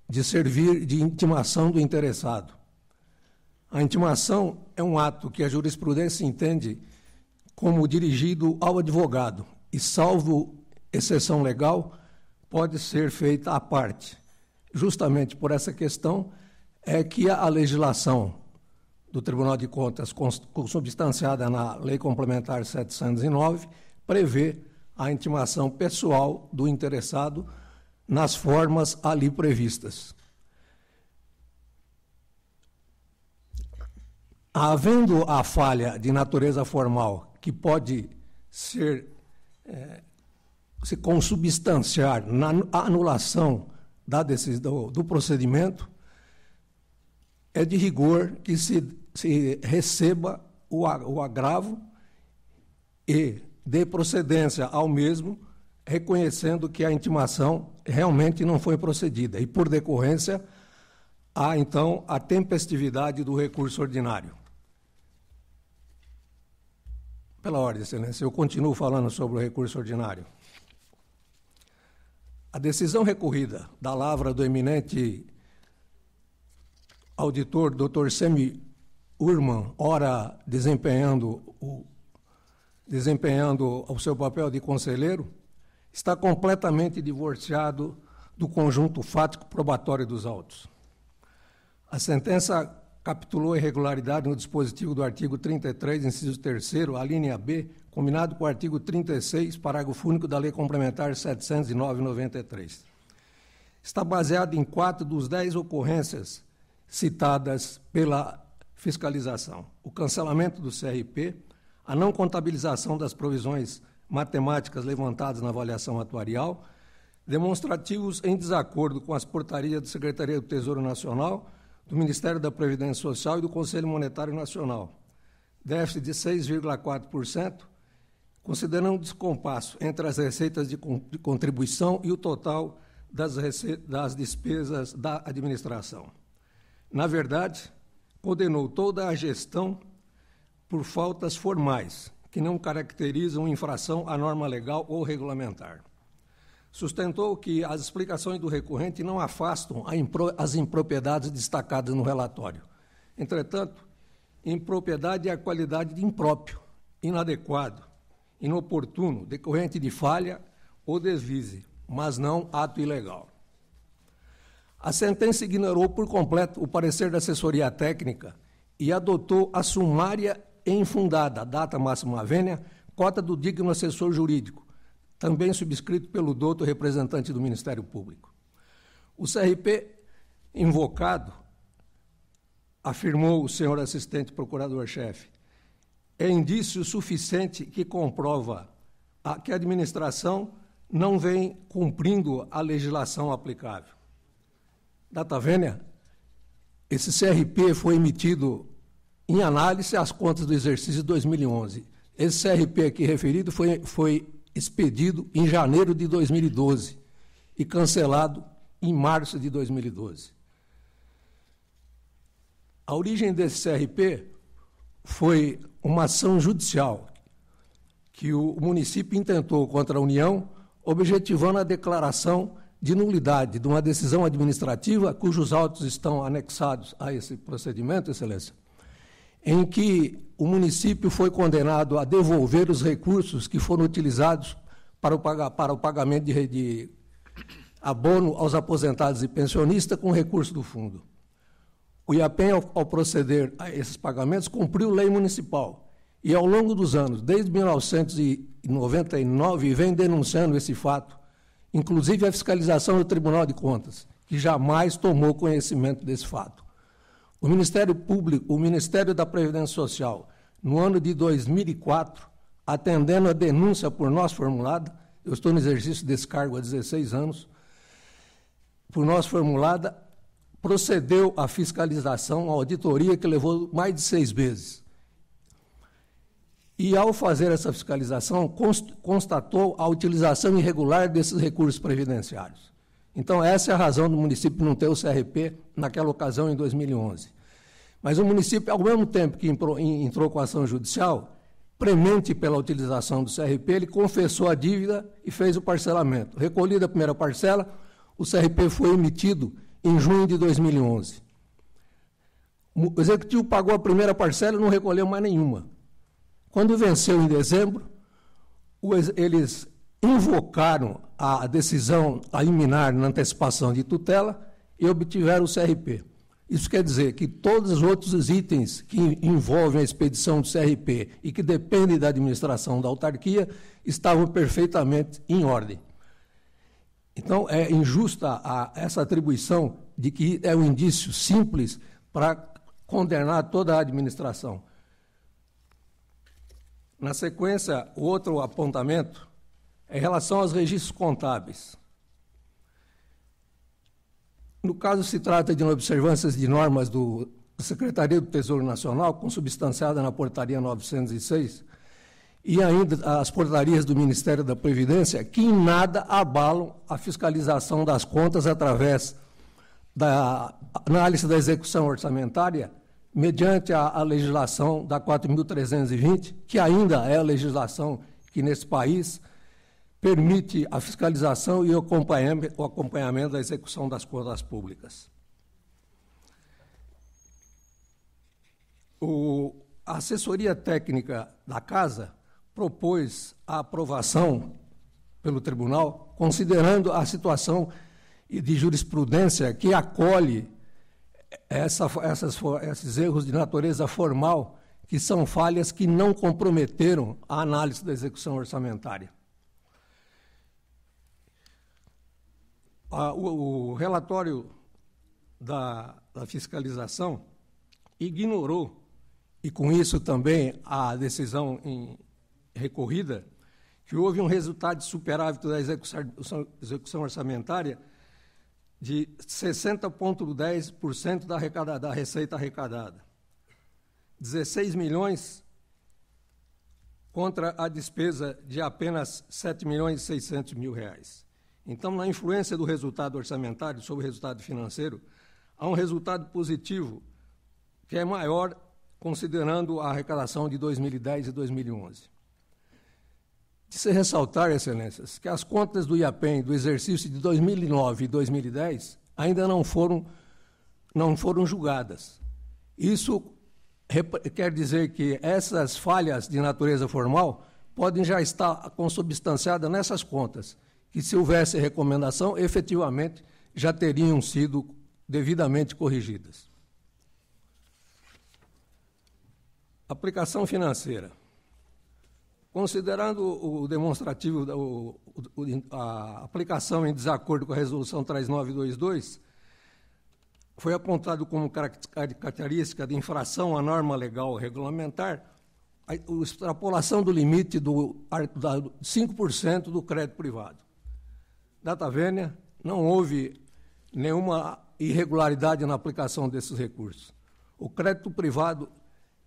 [SPEAKER 9] de servir de intimação do interessado. A intimação é um ato que a jurisprudência entende como dirigido ao advogado e, salvo exceção legal, pode ser feita à parte. Justamente por essa questão é que a legislação do Tribunal de Contas, consubstanciada na Lei Complementar 709, prevê a intimação pessoal do interessado nas formas ali previstas. Havendo a falha de natureza formal que pode se consubstanciar na anulação da decisão do procedimento, é de rigor que se receba o agravo e dê procedência ao mesmo, reconhecendo que a intimação realmente não foi procedida e, por decorrência, há, então, a tempestividade do recurso ordinário. Pela ordem, excelência, eu continuo falando sobre o recurso ordinário. A decisão recorrida da lavra do eminente auditor Dr. Semi Urman, ora desempenhando o seu papel de conselheiro, está completamente divorciado do conjunto fático probatório dos autos. A sentença capitulou a irregularidade no dispositivo do artigo 33, inciso 3º, a linha B, combinado com o artigo 36, parágrafo único da Lei Complementar 709/93. Está baseado em 4 dos 10 ocorrências citadas pela fiscalização: o cancelamento do CRP, a não contabilização das provisões matemáticas levantadas na avaliação atuarial, demonstrativos em desacordo com as portarias da Secretaria do Tesouro Nacional, do Ministério da Previdência Social e do Conselho Monetário Nacional, déficit de 6,4%, considerando o descompasso entre as receitas de contribuição e o total das despesas da administração. Na verdade, condenou toda a gestão por faltas formais, que não caracterizam infração à norma legal ou regulamentar. Sustentou que as explicações do recorrente não afastam as impropriedades destacadas no relatório. Entretanto, impropriedade é a qualidade de impróprio, inadequado, inoportuno, decorrente de falha ou deslize, mas não ato ilegal. A sentença ignorou por completo o parecer da assessoria técnica e adotou a sumária e infundada, data máxima vênia, cota do digno assessor jurídico, também subscrito pelo douto representante do Ministério Público. O CRP invocado, afirmou o senhor assistente procurador-chefe, é indício suficiente que comprova que a administração não vem cumprindo a legislação aplicável. Data vênia, esse CRP foi emitido em análise às contas do exercício de 2011. Esse CRP aqui referido foi expedido em janeiro de 2012 e cancelado em março de 2012. A origem desse CRP foi uma ação judicial que o município intentou contra a União, objetivando a declaração de nulidade de uma decisão administrativa cujos autos estão anexados a esse procedimento, Excelência, em que o município foi condenado a devolver os recursos que foram utilizados para o pagamento de abono aos aposentados e pensionistas com recurso do fundo. O IAPEM, ao proceder a esses pagamentos, cumpriu lei municipal e, ao longo dos anos, desde 1999, vem denunciando esse fato, inclusive a fiscalização do Tribunal de Contas, que jamais tomou conhecimento desse fato. O Ministério Público, o Ministério da Previdência Social, no ano de 2004, atendendo a denúncia por nós formulada, eu estou no exercício desse cargo há 16 anos, por nós formulada, procedeu à fiscalização, à auditoria, que levou mais de 6 meses. E, ao fazer essa fiscalização, constatou a utilização irregular desses recursos previdenciários. Então, essa é a razão do município não ter o CRP naquela ocasião, em 2011. Mas o município, ao mesmo tempo que entrou com a ação judicial, premente pela utilização do CRP, ele confessou a dívida e fez o parcelamento. Recolhida a primeira parcela, o CRP foi emitido em junho de 2011. O executivo pagou a primeira parcela e não recolheu mais nenhuma. Quando venceu em dezembro, eles invocaram a decisão a liminar na antecipação de tutela e obtiveram o CRP. Isso quer dizer que todos os outros itens que envolvem a expedição do CRP e que dependem da administração da autarquia estavam perfeitamente em ordem. Então, é injusta essa atribuição de que é um indício simples para condenar toda a administração. Na sequência, o outro apontamento é em relação aos registros contábeis. No caso, se trata de observâncias de normas da Secretaria do Tesouro Nacional, consubstanciada na Portaria 906, e ainda as portarias do Ministério da Previdência, que em nada abalam a fiscalização das contas através da análise da execução orçamentária, mediante a legislação da 4.320, que ainda é a legislação que, nesse país, permite a fiscalização e o acompanhamento da execução das contas públicas. A assessoria técnica da Casa propôs a aprovação pelo tribunal, considerando a situação de jurisprudência que acolhe esses erros de natureza formal, que são falhas que não comprometeram a análise da execução orçamentária. O relatório da fiscalização ignorou, e com isso também a decisão recorrida, que houve um resultado de superávit da execução orçamentária de 60,10% da receita arrecadada. 16 milhões contra a despesa de apenas 7.600.000 reais. Então, na influência do resultado orçamentário sobre o resultado financeiro, há um resultado positivo que é maior considerando a arrecadação de 2010 e 2011. De se ressaltar, Excelências, que as contas do IAPEM do exercício de 2009 e 2010 ainda não foram julgadas. Isso quer dizer que essas falhas de natureza formal podem já estar consubstanciadas nessas contas, que, se houvesse recomendação, efetivamente já teriam sido devidamente corrigidas. Aplicação financeira. Considerando o demonstrativo, a aplicação em desacordo com a Resolução 3922, foi apontado como característica de infração à norma legal regulamentar a extrapolação do limite do 5% do crédito privado. Data vênia, não houve nenhuma irregularidade na aplicação desses recursos. O crédito privado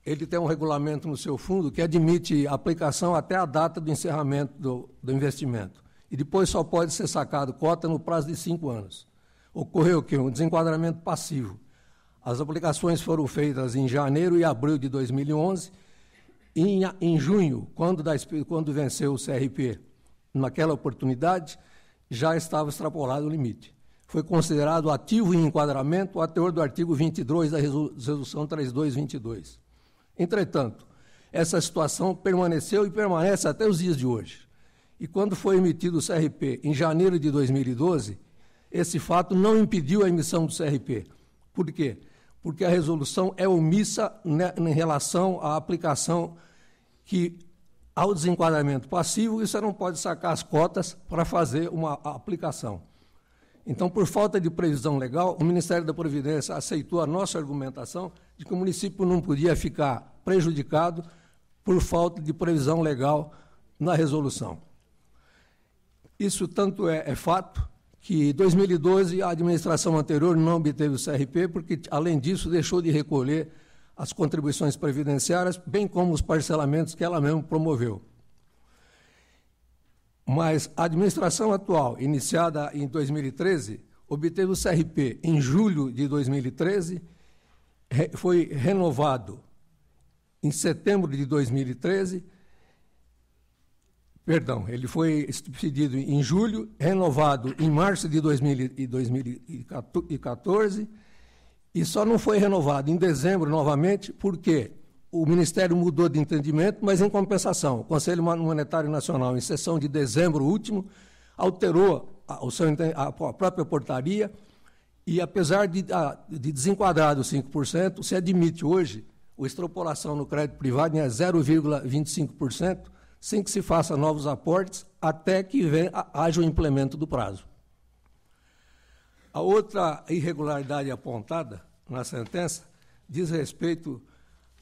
[SPEAKER 9] ele tem um regulamento no seu fundo que admite a aplicação até a data do encerramento do investimento. E depois só pode ser sacado cota no prazo de 5 anos. Ocorreu o quê? Um desenquadramento passivo. As aplicações foram feitas em janeiro e abril de 2011. E em junho, quando venceu o CRP, naquela oportunidade, já estava extrapolado o limite. Foi considerado ativo em enquadramento a teor do artigo 22 da Resolução 3222. Entretanto, essa situação permaneceu e permanece até os dias de hoje. E quando foi emitido o CRP em janeiro de 2012, esse fato não impediu a emissão do CRP. Por quê? Porque a resolução é omissa em relação à aplicação que, ao desenquadramento passivo, você não pode sacar as cotas para fazer uma aplicação. Então, por falta de previsão legal, o Ministério da Previdência aceitou a nossa argumentação de que o município não podia ficar prejudicado por falta de previsão legal na resolução. Isso tanto é fato que, em 2012, a administração anterior não obteve o CRP, porque, além disso, deixou de recolher as contribuições previdenciárias, bem como os parcelamentos que ela mesma promoveu. Mas a administração atual, iniciada em 2013, obteve o CRP em julho de 2013, foi renovado em setembro de 2013, ele foi expedido em julho, renovado em março de 2014, e só não foi renovado em dezembro novamente, porque o Ministério mudou de entendimento, mas, em compensação, o Conselho Monetário Nacional, em sessão de dezembro último, alterou a própria portaria e, apesar de desenquadrar dos 5%, se admite hoje a extrapolação no crédito privado em 0,25%, sem que se faça novos aportes, até que haja o implemento do prazo. A outra irregularidade apontada na sentença diz respeito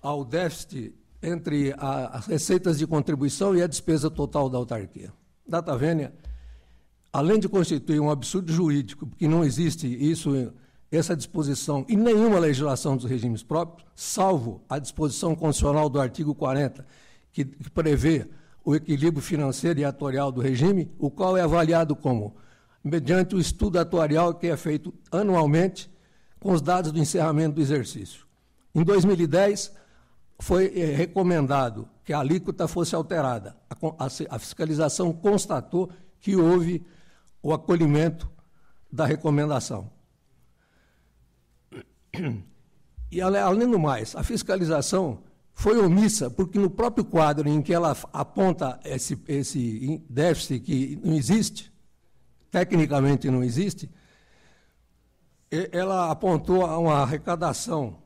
[SPEAKER 9] ao déficit entre as receitas de contribuição e a despesa total da autarquia. Data vênia, além de constituir um absurdo jurídico, porque não existe essa disposição em nenhuma legislação dos regimes próprios, salvo a disposição constitucional do artigo 40, que prevê o equilíbrio financeiro e atuarial do regime, o qual é avaliado como, mediante o estudo atuarial que é feito anualmente com os dados do encerramento do exercício. Em 2010, foi recomendado que a alíquota fosse alterada. A fiscalização constatou que houve o acolhimento da recomendação. E, além do mais, a fiscalização foi omissa, porque no próprio quadro em que ela aponta esse déficit que não existe, tecnicamente não existe, ela apontou a uma arrecadação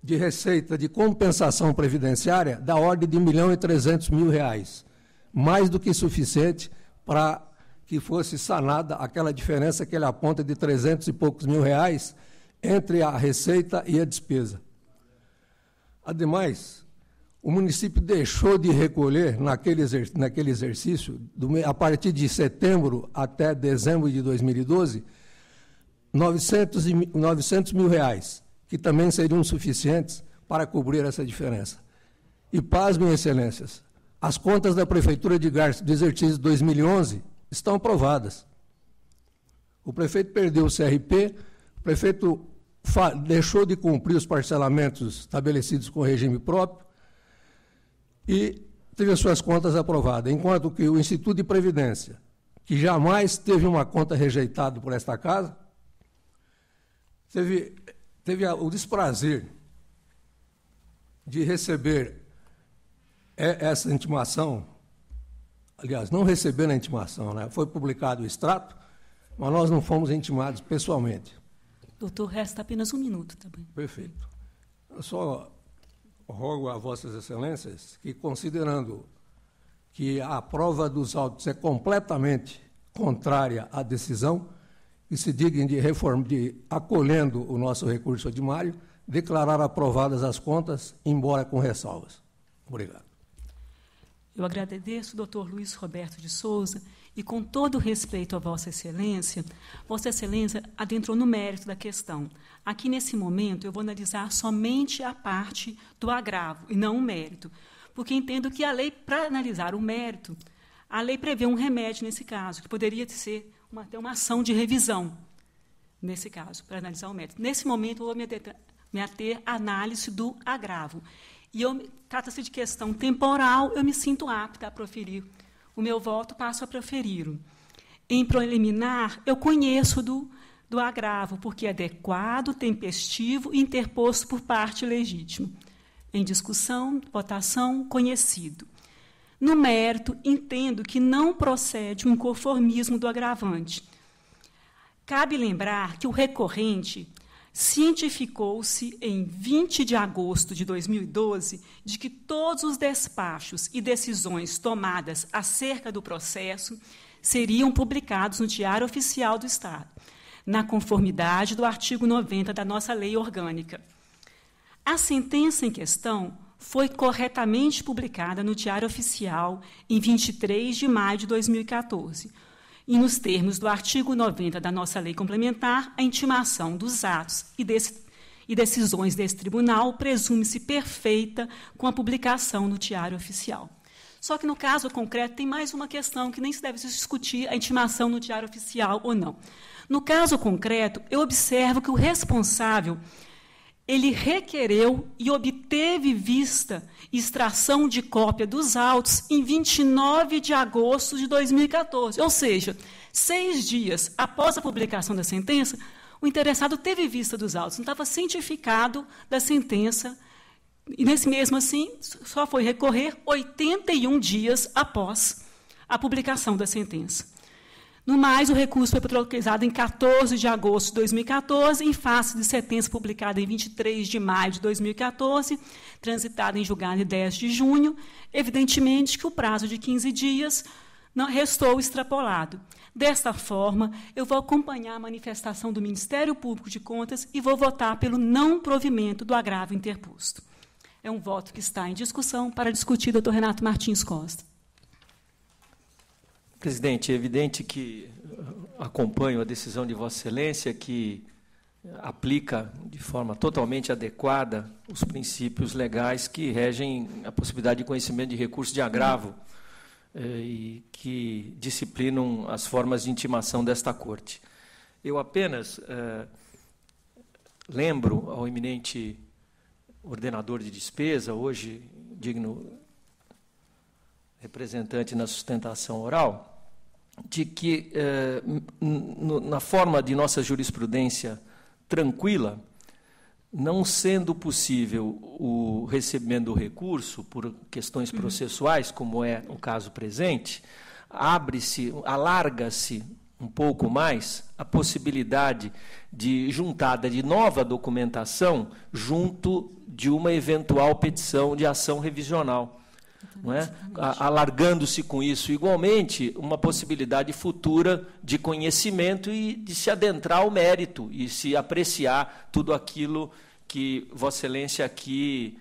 [SPEAKER 9] de receita de compensação previdenciária da ordem de R$ 1.300.000, mais do que suficiente para que fosse sanada aquela diferença que ele aponta de 300 e poucos mil reais entre a receita e a despesa. Ademais, o município deixou de recolher, naquele exercício, a partir de setembro até dezembro de 2012, R$ 900 mil, que também seriam suficientes para cobrir essa diferença. E, pasmem, excelências, as contas da Prefeitura de Garça do exercício 2011 estão aprovadas. O prefeito perdeu o CRP, o prefeito deixou de cumprir os parcelamentos estabelecidos com o regime próprio e teve as suas contas aprovadas, enquanto que o Instituto de Previdência, que jamais teve uma conta rejeitada por esta casa, teve o desprazer de receber essa intimação, aliás, não receber a intimação, né? Foi publicado o extrato, mas nós não fomos intimados pessoalmente.
[SPEAKER 1] Doutor, resta apenas 1 minuto, tá bem?
[SPEAKER 9] Perfeito. Só rogo a Vossas Excelências que, considerando que a prova dos autos é completamente contrária à decisão, que se dignem de acolhendo o nosso recurso ordinário, declarar aprovadas as contas, embora com ressalvas. Obrigado.
[SPEAKER 1] Eu agradeço, doutor Luiz Roberto de Souza, e com todo respeito a Vossa Excelência adentrou no mérito da questão. Aqui, nesse momento, eu vou analisar somente a parte do agravo, e não o mérito, porque entendo que a lei, para analisar o mérito, a lei prevê um remédio nesse caso, que poderia ser até uma ação de revisão, nesse caso, para analisar o mérito. Nesse momento, eu vou me ater à análise do agravo. E trata-se de questão temporal, eu me sinto apta a proferir o meu voto, passo a proferi-lo. Em preliminar, eu conheço do agravo, porque é adequado, tempestivo e interposto por parte legítima. Em discussão, votação, conhecido. No mérito, entendo que não procede o inconformismo do agravante. Cabe lembrar que o recorrente cientificou-se em 20 de agosto de 2012 de que todos os despachos e decisões tomadas acerca do processo seriam publicados no Diário Oficial do Estado, na conformidade do artigo 90 da nossa lei orgânica. A sentença em questão foi corretamente publicada no Diário Oficial em 23 de maio de 2014, e, nos termos do artigo 90 da nossa lei complementar, a intimação dos atos e decisões desse tribunal presume-se perfeita com a publicação no Diário Oficial. Só que, no caso concreto, tem mais uma questão que nem se deve discutir a intimação no Diário Oficial ou não. No caso concreto, eu observo que o responsável ele requereu e obteve vista extração de cópia dos autos em 29 de agosto de 2014. Ou seja, 6 dias após a publicação da sentença, o interessado teve vista dos autos, não estava cientificado da sentença, e nesse mesmo assim, só foi recorrer 81 dias após a publicação da sentença. No mais, o recurso foi protocolizado em 14 de agosto de 2014, em face de sentença publicada em 23 de maio de 2014, transitada em julgado em 10 de junho. Evidentemente que o prazo de 15 dias não restou extrapolado. Desta forma, eu vou acompanhar a manifestação do Ministério Público de Contas e vou votar pelo não provimento do agravo interposto. É um voto que está em discussão para discutir, doutor Renato Martins Costa.
[SPEAKER 4] Presidente, é evidente que acompanho a decisão de Vossa Excelência, que aplica de forma totalmente adequada os princípios legais que regem a possibilidade de conhecimento de recurso de agravo e que disciplinam as formas de intimação desta Corte. Eu apenas lembro ao eminente ordenador de despesa, hoje digno representante na sustentação oral, de que, na forma de nossa jurisprudência tranquila, não sendo possível o recebimento do recurso por questões processuais, como é o caso presente, alarga-se um pouco mais a possibilidade de juntada de nova documentação junto de uma eventual petição de ação revisional. Não é? Alargando-se com isso, igualmente, uma possibilidade futura de conhecimento e de se adentrar ao mérito e se apreciar tudo aquilo que Vossa Excelência aqui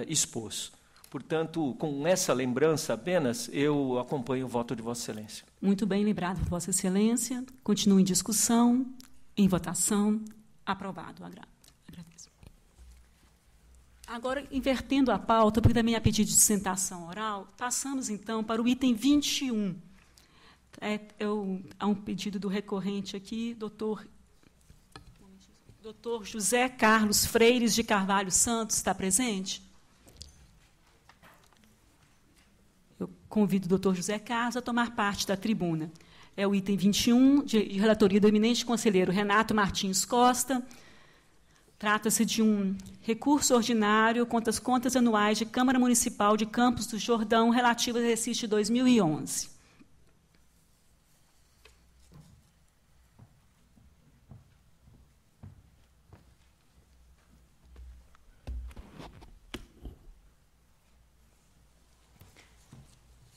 [SPEAKER 4] expôs. Portanto, com essa lembrança apenas, eu acompanho o voto de Vossa Excelência.
[SPEAKER 1] Muito bem lembrado, Vossa Excelência. Continua em discussão, em votação. Aprovado o agravo. Agradeço. Agora, invertendo a pauta, porque também há pedido de sustentação oral, passamos, então, para o item 21. Há um pedido do recorrente aqui, doutor José Carlos Freires de Carvalho Santos, está presente? Eu convido o doutor José Carlos a tomar parte da tribuna. É o item 21, de relatoria do eminente conselheiro Renato Martins Costa. Trata-se de um recurso ordinário contra as contas anuais de Câmara Municipal de Campos do Jordão, relativo ao exercício de 2011.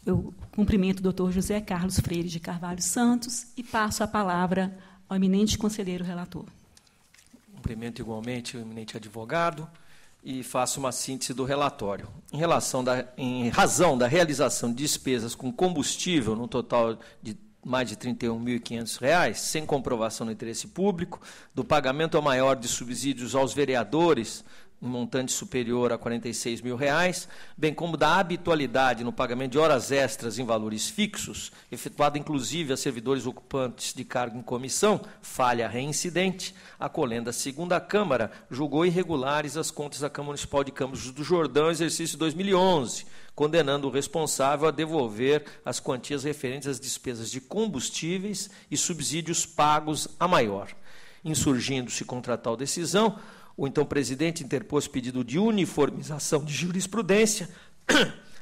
[SPEAKER 1] Eu cumprimento o doutor José Carlos Freire de Carvalho Santos e passo a palavra ao eminente conselheiro relator.
[SPEAKER 4] Cumprimento igualmente o eminente advogado e faço uma síntese do relatório. Em razão da realização de despesas com combustível, no total de mais de R$ 31.500, sem comprovação do interesse público, do pagamento maior de subsídios aos vereadores, um montante superior a R$ 46.000, bem como da habitualidade no pagamento de horas extras em valores fixos, efetuado inclusive a servidores ocupantes de cargo em comissão, falha reincidente, a Colenda Segunda Câmara julgou irregulares as contas da Câmara Municipal de Campos do Jordão, exercício 2011, condenando o responsável a devolver as quantias referentes às despesas de combustíveis e subsídios pagos a maior. Insurgindo-se contra tal decisão, o então presidente interpôs pedido de uniformização de jurisprudência,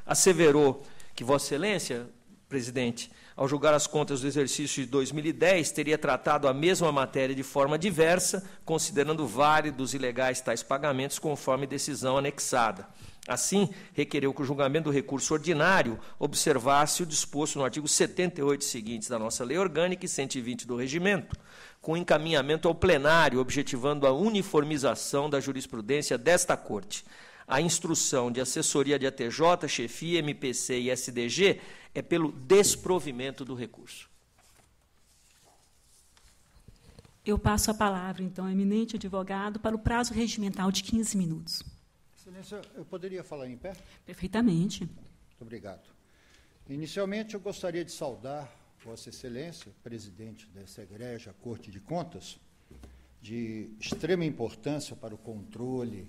[SPEAKER 4] asseverou que Vossa Excelência, presidente, ao julgar as contas do exercício de 2010, teria tratado a mesma matéria de forma diversa, considerando válidos e legais tais pagamentos conforme decisão anexada. Assim, requereu que o julgamento do recurso ordinário observasse o disposto no artigo 78 seguintes da nossa Lei Orgânica e 120 do Regimento, com encaminhamento ao plenário, objetivando a uniformização da jurisprudência desta Corte. A instrução de assessoria de ATJ, chefia, MPC e SDG é pelo desprovimento do recurso.
[SPEAKER 1] Eu passo a palavra, então, ao eminente advogado, para o prazo regimental de 15 minutos.
[SPEAKER 10] Excelência, eu poderia falar em pé?
[SPEAKER 1] Perfeitamente.
[SPEAKER 10] Muito obrigado. Inicialmente, eu gostaria de saudar Vossa Excelência, presidente dessa egrégia Corte de Contas, de extrema importância para o controle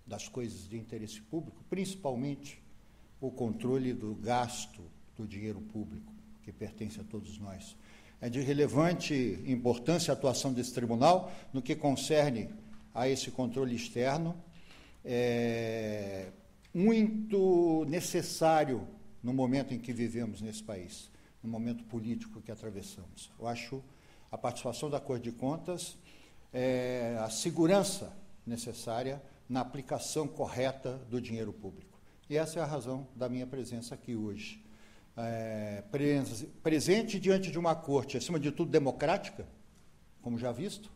[SPEAKER 10] das coisas de interesse público, principalmente o controle do gasto do dinheiro público, que pertence a todos nós. É de relevante importância a atuação desse tribunal no que concerne a esse controle externo, muito necessário no momento em que vivemos nesse país, no momento político que atravessamos. Eu acho a participação da Corte de Contas a segurança necessária na aplicação correta do dinheiro público. E essa é a razão da minha presença aqui hoje. Presente diante de uma Corte, acima de tudo, democrática, como já visto,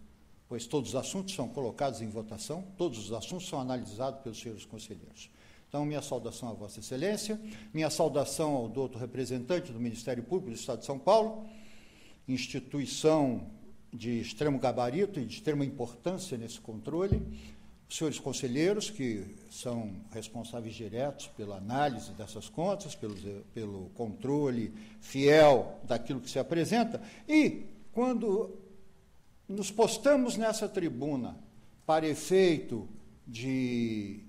[SPEAKER 10] pois todos os assuntos são colocados em votação, todos os assuntos são analisados pelos senhores conselheiros. Então, minha saudação a Vossa Excelência, minha saudação ao doutor representante do Ministério Público do Estado de São Paulo, instituição de extremo gabarito e de extrema importância nesse controle, os senhores conselheiros, que são responsáveis diretos pela análise dessas contas, pelo controle fiel daquilo que se apresenta, e quando nos postamos nessa tribuna para efeito de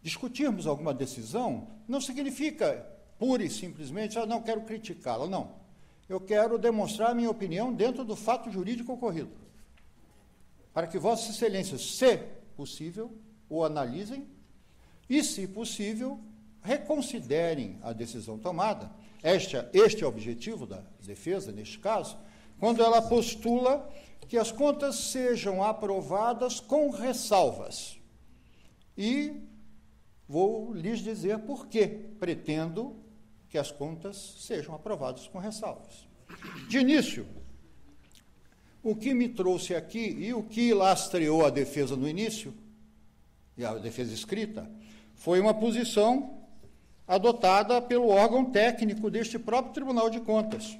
[SPEAKER 10] discutirmos alguma decisão, não significa pura e simplesmente, não quero criticá-la, não. Eu quero demonstrar a minha opinião dentro do fato jurídico ocorrido, para que Vossa Excelência, se possível, o analisem e, se possível, reconsiderem a decisão tomada. Este é o objetivo da defesa, neste caso, quando ela postula que as contas sejam aprovadas com ressalvas. E vou lhes dizer por que pretendo que as contas sejam aprovadas com ressalvas. De início, o que me trouxe aqui e o que lastreou a defesa no início, e a defesa escrita, foi uma posição adotada pelo órgão técnico deste próprio Tribunal de Contas,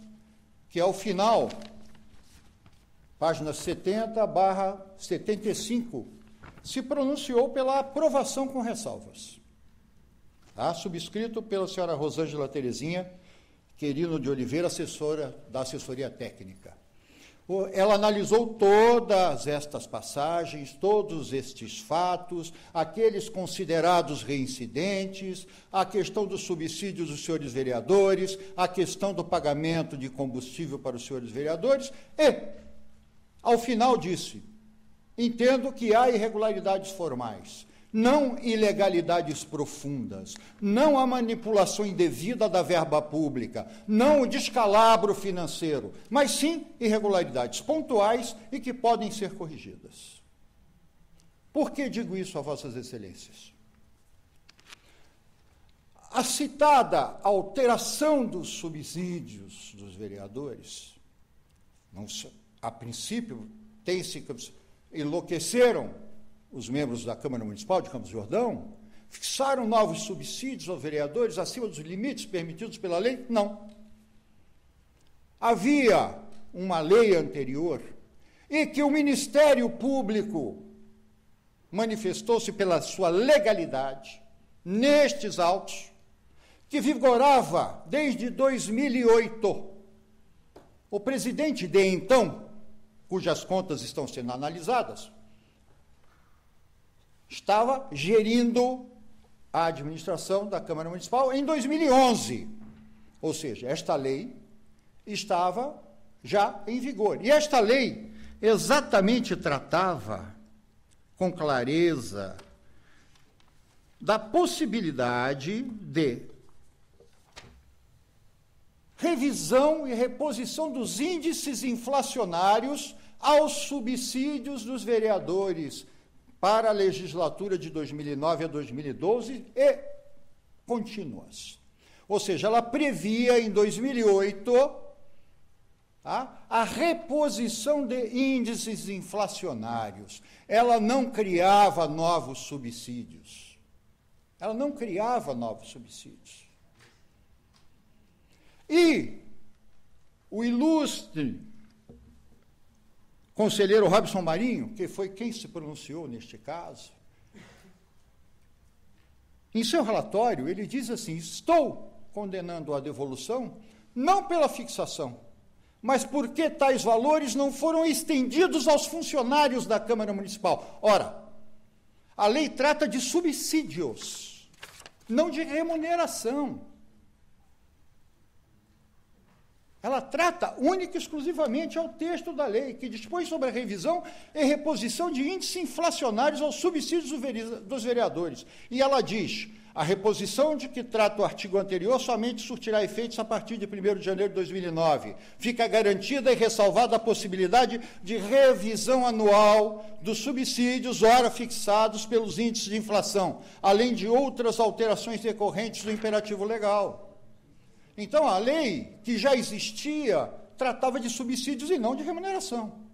[SPEAKER 10] que ao final, página 70/75, se pronunciou pela aprovação com ressalvas. Tá? Subscrito pela senhora Rosângela Terezinha Querino de Oliveira, assessora da assessoria técnica. Ela analisou todas estas passagens, todos estes fatos, aqueles considerados reincidentes, a questão dos subsídios dos senhores vereadores, a questão do pagamento de combustível para os senhores vereadores e, ao final, disse: entendo que há irregularidades formais, não ilegalidades profundas, não a manipulação indevida da verba pública, não o descalabro financeiro, mas sim irregularidades pontuais e que podem ser corrigidas. Por que digo isso a Vossas Excelências? A citada alteração dos subsídios dos vereadores, a princípio, enlouqueceram os membros da Câmara Municipal de Campos do Jordão, fixaram novos subsídios aos vereadores acima dos limites permitidos pela lei? Não. Havia uma lei anterior e que o Ministério Público manifestou-se pela sua legalidade nestes autos, que vigorava desde 2008. O presidente de então, cujas contas estão sendo analisadas, estava gerindo a administração da Câmara Municipal em 2011. Ou seja, esta lei estava já em vigor. E esta lei exatamente tratava com clareza da possibilidade de revisão e reposição dos índices inflacionários aos subsídios dos vereadores para a legislatura de 2009 a 2012 e contínuas. Ou seja, ela previa em 2008 a reposição de índices inflacionários. Ela não criava novos subsídios. Ela não criava novos subsídios. E o ilustre conselheiro Robson Marinho, que foi quem se pronunciou neste caso, em seu relatório, ele diz assim: estou condenando a devolução não pela fixação, mas porque tais valores não foram estendidos aos funcionários da Câmara Municipal. Ora, a lei trata de subsídios, não de remuneração. Ela trata única e exclusivamente ao texto da lei, que dispõe sobre a revisão e reposição de índices inflacionários aos subsídios dos vereadores. E ela diz: a reposição de que trata o artigo anterior somente surtirá efeitos a partir de 1º de janeiro de 2009. Fica garantida e ressalvada a possibilidade de revisão anual dos subsídios, ora fixados pelos índices de inflação, além de outras alterações decorrentes do imperativo legal. Então, a lei, que já existia, tratava de subsídios e não de remuneração.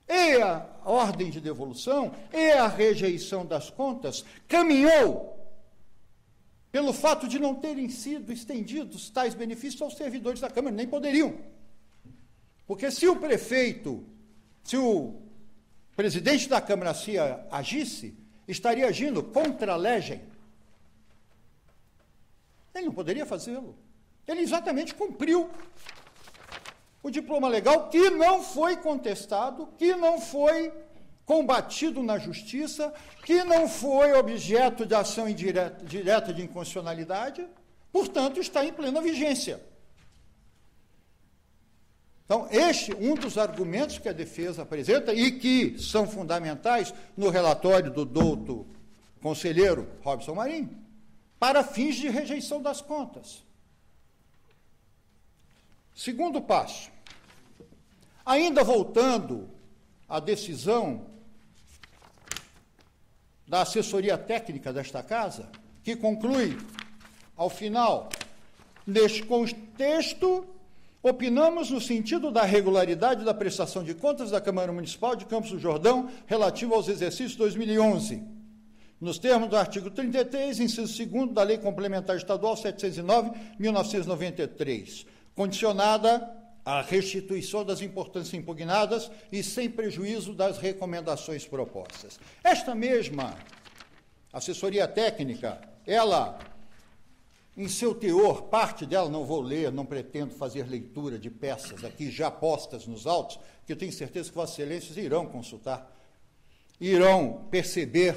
[SPEAKER 10] E a ordem de devolução e a rejeição das contas caminhou pelo fato de não terem sido estendidos tais benefícios aos servidores da Câmara, nem poderiam. Porque se o prefeito, se o presidente da Câmara agisse, estaria agindo contra a legem. Ele não poderia fazê-lo. Ele exatamente cumpriu o diploma legal, que não foi contestado, que não foi combatido na justiça, que não foi objeto de ação direta de inconstitucionalidade, portanto, está em plena vigência. Então, este um dos argumentos que a defesa apresenta e que são fundamentais no relatório do douto conselheiro Robson Marinho, para fins de rejeição das contas. Segundo passo, ainda voltando à decisão da assessoria técnica desta casa, que conclui, ao final, neste contexto, opinamos no sentido da regularidade da prestação de contas da Câmara Municipal de Campos do Jordão relativo aos exercícios 2011, nos termos do artigo 33, inciso 2º da Lei Complementar Estadual 709/1993, condicionada à restituição das importâncias impugnadas e sem prejuízo das recomendações propostas. Esta mesma assessoria técnica, ela, em seu teor, parte dela, não vou ler, não pretendo fazer leitura de peças aqui já postas nos autos, que eu tenho certeza que Vossas Excelências irão consultar, irão perceber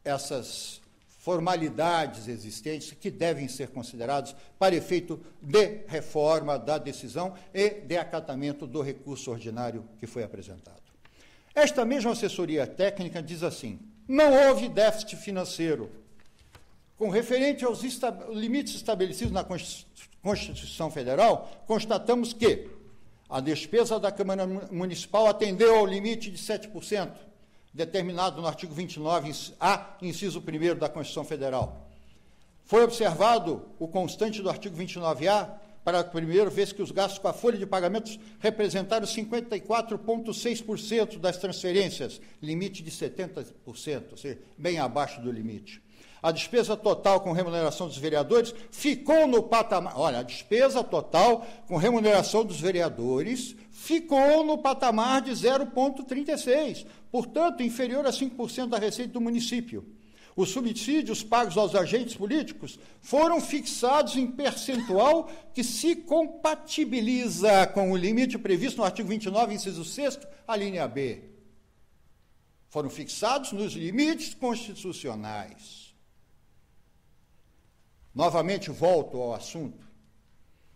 [SPEAKER 10] essas formalidades existentes que devem ser consideradas para efeito de reforma da decisão e de acatamento do recurso ordinário que foi apresentado. Esta mesma assessoria técnica diz assim: não houve déficit financeiro. Com referente aos limites estabelecidos na Constituição Federal, constatamos que a despesa da Câmara Municipal atendeu ao limite de 7%, determinado no artigo 29A, inciso 1º da Constituição Federal. Foi observado o constante do artigo 29A, para a primeira vez que os gastos com a folha de pagamentos representaram 54,6% das transferências, limite de 70%, ou seja, bem abaixo do limite. A despesa total com remuneração dos vereadores ficou no patamar... Olha, a despesa total com remuneração dos vereadores ficou no patamar de 0,36, portanto, inferior a 5% da receita do município. Os subsídios pagos aos agentes políticos foram fixados em percentual que se compatibiliza com o limite previsto no artigo 29, inciso 6º, a linha B. Foram fixados nos limites constitucionais. Novamente volto ao assunto.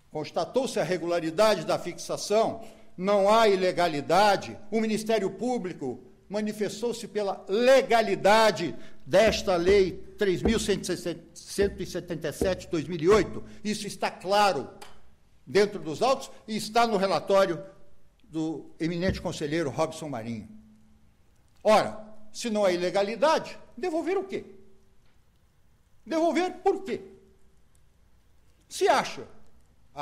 [SPEAKER 10] Constatou-se a regularidade da fixação, não há ilegalidade, o Ministério Público manifestou-se pela legalidade desta Lei 3.177 de 2008. Isso está claro dentro dos autos e está no relatório do eminente conselheiro Robson Marinho. Ora, se não há ilegalidade, devolver o quê? Devolver por quê? Se acha,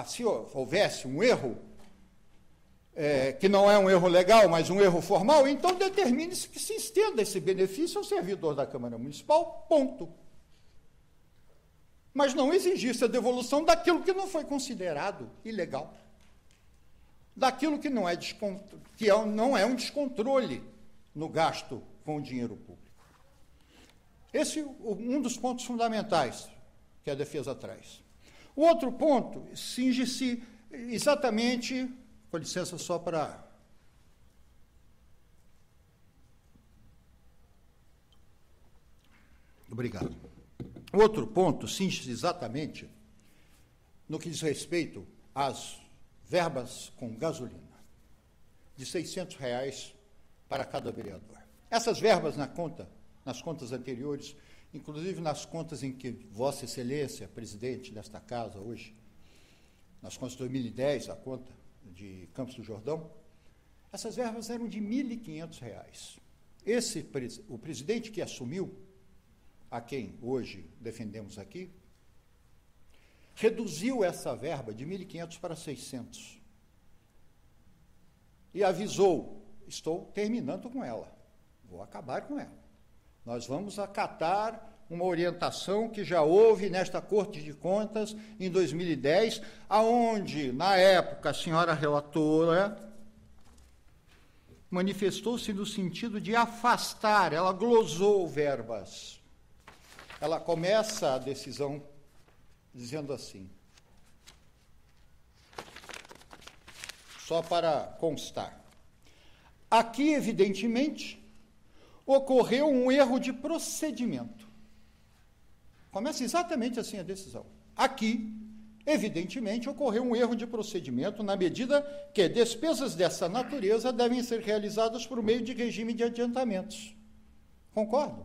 [SPEAKER 10] se houvesse um erro, que não é um erro legal, mas um erro formal, então determine-se que se estenda esse benefício ao servidor da Câmara Municipal, ponto. Mas não exigisse a devolução daquilo que não foi considerado ilegal, daquilo que não é um descontrole no gasto com o dinheiro público. Esse é um dos pontos fundamentais que a defesa traz. O outro ponto cinge-se exatamente... Com licença, só para... Obrigado. O outro ponto cinge-se exatamente no que diz respeito às verbas com gasolina, de R$ 600 para cada vereador. Essas verbas nas contas anteriores, inclusive nas contas em que Vossa Excelência, presidente desta casa hoje, nas contas de 2010, a conta de Campos do Jordão, essas verbas eram de R$ 1.500. O presidente que assumiu, a quem hoje defendemos aqui, reduziu essa verba de 1.500 para 600. E avisou, estou terminando com ela, vou acabar com ela. Nós vamos acatar uma orientação que já houve nesta Corte de Contas em 2010, aonde, na época, a senhora relatora manifestou-se no sentido de afastar, ela glosou verbas. Ela começa a decisão dizendo assim, só para constar. Aqui, evidentemente, ocorreu um erro de procedimento. Começa exatamente assim a decisão. Aqui, evidentemente, ocorreu um erro de procedimento na medida que despesas dessa natureza devem ser realizadas por meio de regime de adiantamentos. Concordo?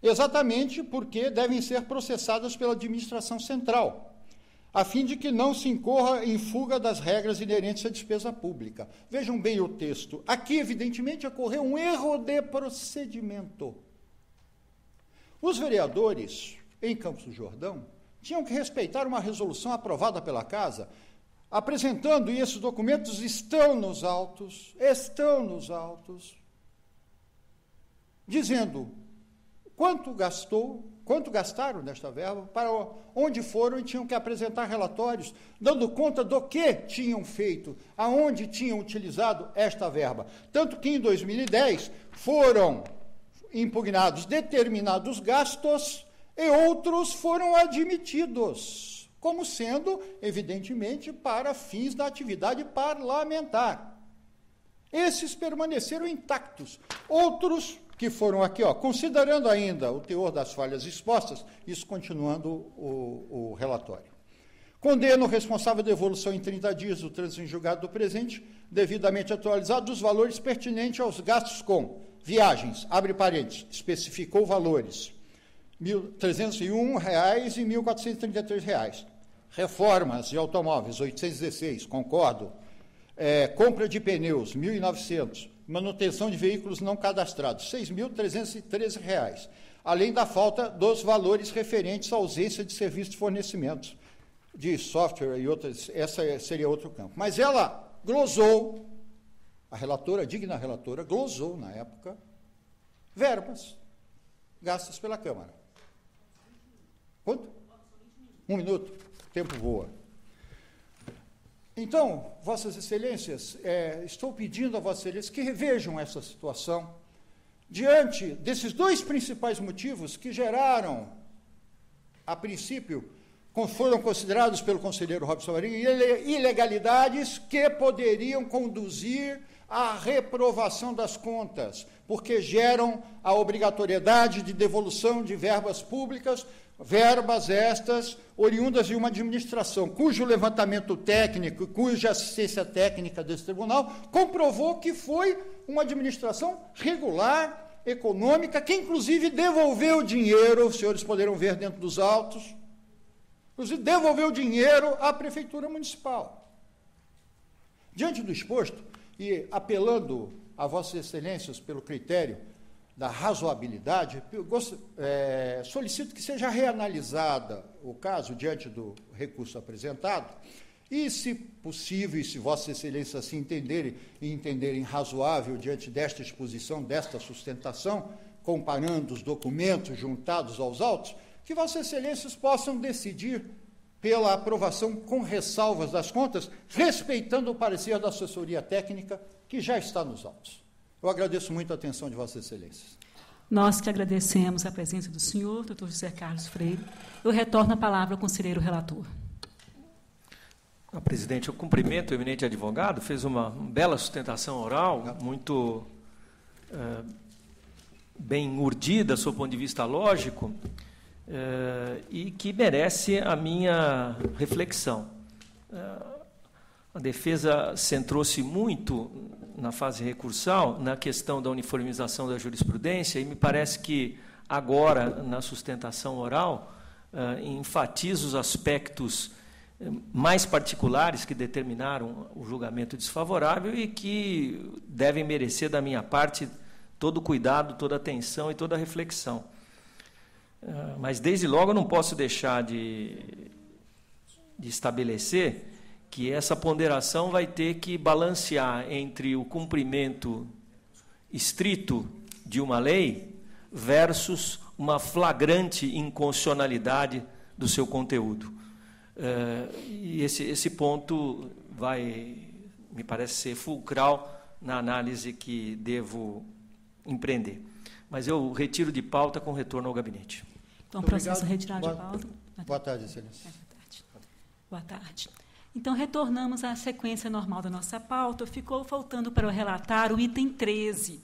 [SPEAKER 10] Exatamente porque devem ser processadas pela administração central, a fim de que não se incorra em fuga das regras inerentes à despesa pública. Vejam bem o texto. Aqui, evidentemente, ocorreu um erro de procedimento. Os vereadores, em Campos do Jordão, tinham que respeitar uma resolução aprovada pela Casa, apresentando, e esses documentos estão nos autos, dizendo quanto gastaram nesta verba, para onde foram e tinham que apresentar relatórios, dando conta do que tinham feito, aonde tinham utilizado esta verba. Tanto que em 2010 foram impugnados determinados gastos e outros foram admitidos, como sendo, evidentemente, para fins da atividade parlamentar. Esses permaneceram intactos. Outros que foram aqui, considerando ainda o teor das falhas expostas, isso continuando o relatório. Condena o responsável de devolução em 30 dias do trânsito em julgado do presente, devidamente atualizado, dos valores pertinentes aos gastos com viagens, abre parênteses, especificou valores, R$ 1.301 e R$ 1.433. Reformas de automóveis, 816, concordo. Compra de pneus, 1.900. Manutenção de veículos não cadastrados, R$ 6.313. além da falta dos valores referentes à ausência de serviços de fornecimentos de software e outras, essa seria outro campo. Mas ela glosou, a relatora, a digna relatora, glosou, na época, verbas gastas pela Câmara. Quanto? 1 minuto. O tempo voa. Então, Vossas Excelências, estou pedindo a Vossas Excelências que revejam essa situação diante desses dois principais motivos que geraram, a princípio, foram considerados pelo conselheiro Robson Marinho, ilegalidades que poderiam conduzir à reprovação das contas, porque geram a obrigatoriedade de devolução de verbas públicas, verbas estas oriundas de uma administração cujo levantamento técnico, cuja assistência técnica desse tribunal comprovou que foi uma administração regular, econômica, que inclusive devolveu dinheiro, os senhores poderão ver dentro dos autos, inclusive devolveu dinheiro à Prefeitura Municipal. Diante do exposto, e apelando a Vossas Excelências pelo critério da razoabilidade, solicito que seja reanalisada o caso diante do recurso apresentado e, se possível, e se Vossas Excelências assim entenderem razoável diante desta exposição, desta sustentação, comparando os documentos juntados aos autos, que Vossas Excelências possam decidir pela aprovação com ressalvas das contas, respeitando o parecer da assessoria técnica que já está nos autos. Eu agradeço muito a atenção de Vossas Excelências.
[SPEAKER 1] Nós que agradecemos a presença do senhor, doutor José Carlos Freire. Eu retorno a palavra ao conselheiro relator.
[SPEAKER 4] Presidente, eu cumprimento o eminente advogado, fez uma bela sustentação oral, muito bem urdida, sob o ponto de vista lógico, e que merece a minha reflexão. A defesa centrou-se muito, na fase recursal, na questão da uniformização da jurisprudência, e me parece que agora, na sustentação oral, enfatiza os aspectos mais particulares que determinaram o julgamento desfavorável e que devem merecer, da minha parte, todo o cuidado, toda a atenção e toda a reflexão. Mas, desde logo, eu não posso deixar de estabelecer que essa ponderação vai ter que balancear entre o cumprimento estrito de uma lei versus uma flagrante inconstitucionalidade do seu conteúdo. E esse ponto vai, me parece ser fulcral na análise que devo empreender. Mas eu retiro de pauta com retorno ao gabinete.
[SPEAKER 1] Então, processo retirado de pauta.
[SPEAKER 10] Boa tarde, Excelência.
[SPEAKER 1] Boa tarde. Então, retornamos à sequência normal da nossa pauta. Ficou faltando para eu relatar o item 13.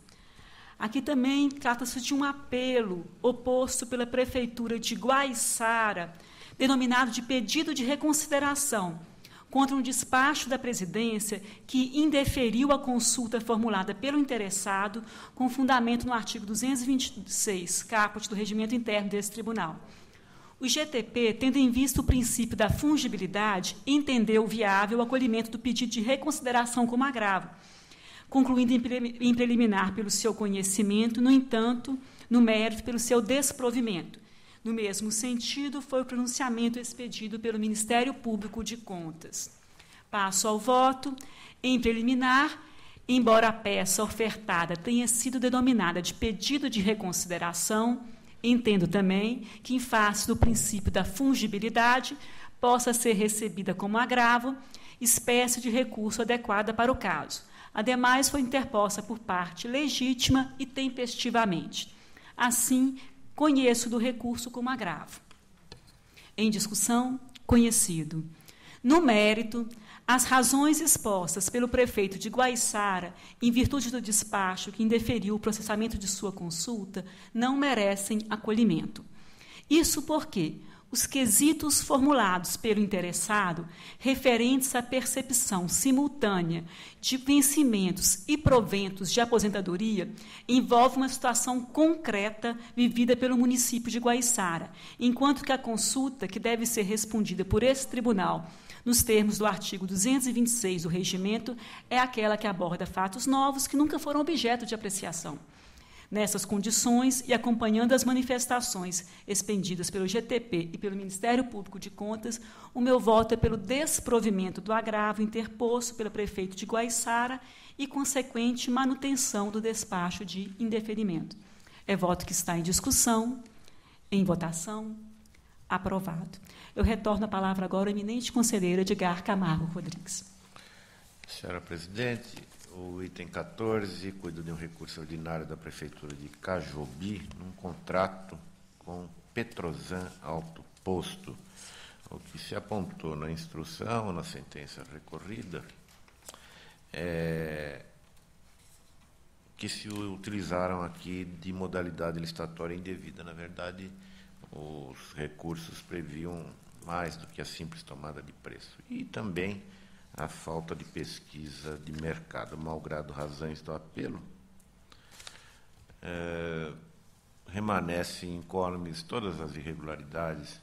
[SPEAKER 1] Aqui também trata-se de um apelo oposto pela Prefeitura de Guaiçara, denominado de pedido de reconsideração, contra um despacho da presidência que indeferiu a consulta formulada pelo interessado com fundamento no artigo 226, caput do regimento interno desse tribunal. O GTP, tendo em vista o princípio da fungibilidade, entendeu viável o acolhimento do pedido de reconsideração como agravo, concluindo em preliminar pelo seu conhecimento, no entanto, no mérito pelo seu desprovimento. No mesmo sentido, foi o pronunciamento expedido pelo Ministério Público de Contas. Passo ao voto. Em preliminar, embora a peça ofertada tenha sido denominada de pedido de reconsideração, entendo também que, em face do princípio da fungibilidade, possa ser recebida como agravo, espécie de recurso adequada para o caso. Ademais, foi interposta por parte legítima e tempestivamente. Assim, conheço do recurso como agravo. Em discussão, conhecido. No mérito, as razões expostas pelo prefeito de Guaiçara, em virtude do despacho que indeferiu o processamento de sua consulta, não merecem acolhimento. Isso porque os quesitos formulados pelo interessado, referentes à percepção simultânea de vencimentos e proventos de aposentadoria, envolvem uma situação concreta vivida pelo município de Guaiçara, enquanto que a consulta, que deve ser respondida por esse tribunal, nos termos do artigo 226 do regimento, é aquela que aborda fatos novos que nunca foram objeto de apreciação. Nessas condições e acompanhando as manifestações expendidas pelo GTP e pelo Ministério Público de Contas, o meu voto é pelo desprovimento do agravo interposto pelo prefeito de Guaiçara e consequente manutenção do despacho de indeferimento. É voto que está em discussão, em votação, aprovado. Eu retorno a palavra agora ao eminente conselheiro Edgar Camargo Rodrigues.
[SPEAKER 3] Senhora Presidente, o item 14 cuida de um recurso ordinário da Prefeitura de Cajobi num contrato com Petrosan Alto Posto. O que se apontou na instrução, na sentença recorrida, é que se utilizaram aqui de modalidade licitatória indevida. Na verdade, os recursos previam mais do que a simples tomada de preço. E também a falta de pesquisa de mercado. Malgrado razões do apelo, remanescem incólumes todas as irregularidades,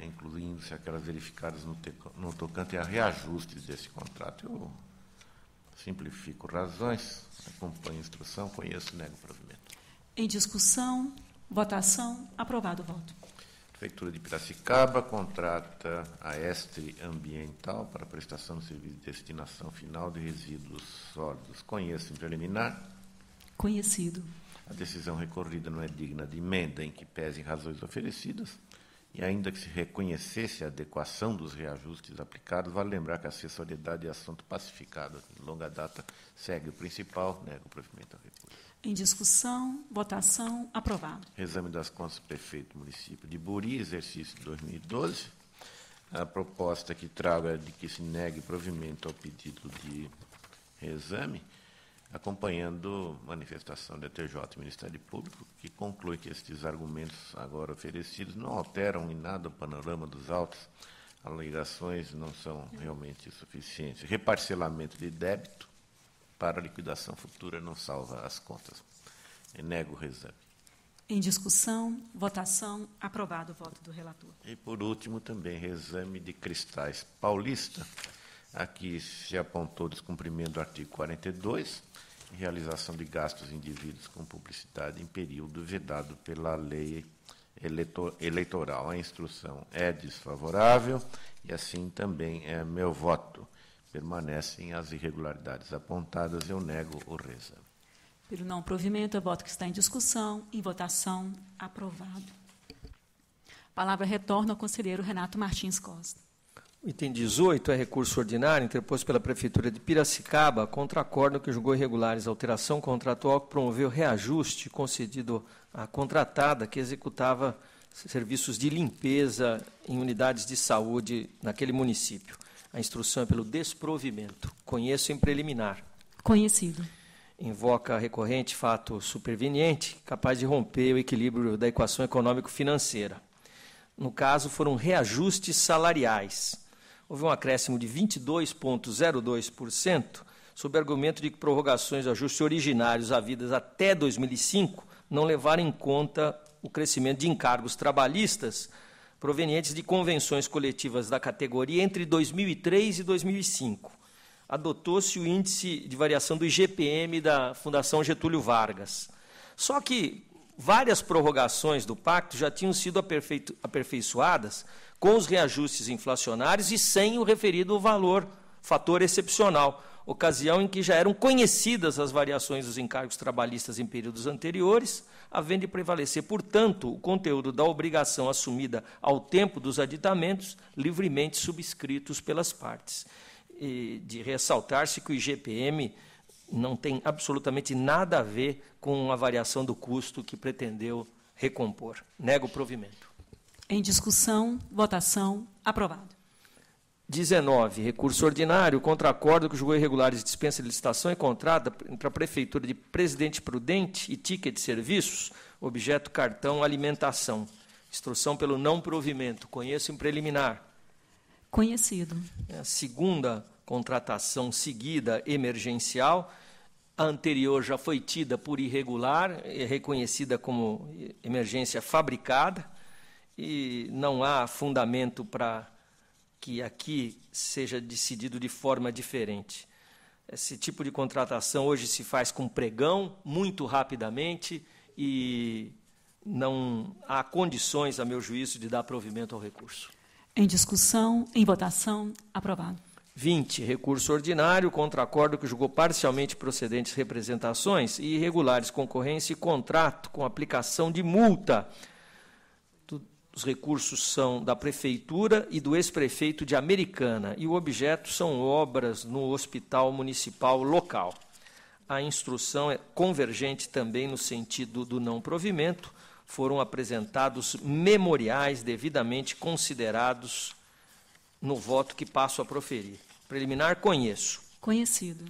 [SPEAKER 3] incluindo-se aquelas verificadas no tocante a reajustes desse contrato. Eu simplifico razões, acompanho a instrução, conheço e nego o provimento.
[SPEAKER 1] Em discussão, votação, aprovado o voto.
[SPEAKER 3] Prefeitura de Piracicaba contrata a Estre Ambiental para prestação de serviço de destinação final de resíduos sólidos. Conheço em preliminar.
[SPEAKER 1] Conhecido.
[SPEAKER 3] A decisão recorrida não é digna de emenda em que pesem razões oferecidas, e ainda que se reconhecesse a adequação dos reajustes aplicados, vale lembrar que a acessoriedade é assunto pacificado. Em longa data, segue o principal, nega o provimento ao recurso.
[SPEAKER 1] Em discussão, votação, aprovado.
[SPEAKER 3] Exame das contas do prefeito do município de Buri, exercício de 2012. A proposta que trago é de que se negue provimento ao pedido de reexame, acompanhando manifestação da TJ e Ministério Público, que conclui que estes argumentos agora oferecidos não alteram em nada o panorama dos autos, alegações não são realmente suficientes. Reparcelamento de débito para liquidação futura não salva as contas. Eu nego o reexame.
[SPEAKER 1] Em discussão, votação, aprovado o voto do relator.
[SPEAKER 3] E, por último, também reexame de Cristais Paulista. Aqui se apontou descumprimento do artigo 42, realização de gastos indevidos com publicidade em período vedado pela lei eleitoral. A instrução é desfavorável e, assim, também é meu voto. Permanecem as irregularidades apontadas, eu nego o reexame.
[SPEAKER 1] Pelo não provimento, é voto que está em discussão, em votação, aprovado. A palavra retorna ao conselheiro Renato Martins Costa.
[SPEAKER 4] O item 18 é recurso ordinário interposto pela Prefeitura de Piracicaba contra acordo que julgou irregulares a alteração contratual que promoveu reajuste concedido à contratada que executava serviços de limpeza em unidades de saúde naquele município. A instrução é pelo desprovimento. Conheço em preliminar.
[SPEAKER 1] Conhecido.
[SPEAKER 4] Invoca recorrente fato superveniente, capaz de romper o equilíbrio da equação econômico-financeira. No caso, foram reajustes salariais. Houve um acréscimo de 22,02%, sob argumento de que prorrogações de ajustes originários havidas até 2005 não levaram em conta o crescimento de encargos trabalhistas provenientes de convenções coletivas da categoria entre 2003 e 2005. Adotou-se o índice de variação do IGPM da Fundação Getúlio Vargas. Só que várias prorrogações do pacto já tinham sido aperfeiçoadas com os reajustes inflacionários e sem o referido fator excepcional, ocasião em que já eram conhecidas as variações dos encargos trabalhistas em períodos anteriores, havendo de prevalecer, portanto, o conteúdo da obrigação assumida ao tempo dos aditamentos, livremente subscritos pelas partes. E de ressaltar-se que o IGPM não tem absolutamente nada a ver com a variação do custo que pretendeu recompor. Nego o provimento.
[SPEAKER 1] Em discussão, votação, aprovado.
[SPEAKER 4] 19, recurso ordinário contra acordo que julgou irregulares de dispensa de licitação e contrato entre a Prefeitura de Presidente Prudente e Ticket de Serviços, objeto cartão alimentação. Instrução pelo não provimento. Conheço em preliminar.
[SPEAKER 1] Conhecido.
[SPEAKER 4] A segunda contratação seguida emergencial, a anterior já foi tida por irregular, reconhecida como emergência fabricada, e não há fundamento para que aqui seja decidido de forma diferente. Esse tipo de contratação hoje se faz com pregão, muito rapidamente, e não há condições, a meu juízo, de dar provimento ao recurso.
[SPEAKER 1] Em discussão, em votação, aprovado.
[SPEAKER 4] 20, recurso ordinário contra acordo que julgou parcialmente procedentes representações e irregulares concorrência e contrato com aplicação de multa. Os recursos são da Prefeitura e do ex-prefeito de Americana, e o objeto são obras no hospital municipal local. A instrução é convergente também no sentido do não provimento. Foram apresentados memoriais devidamente considerados no voto que passo a proferir. Preliminar, conheço.
[SPEAKER 1] Conhecido.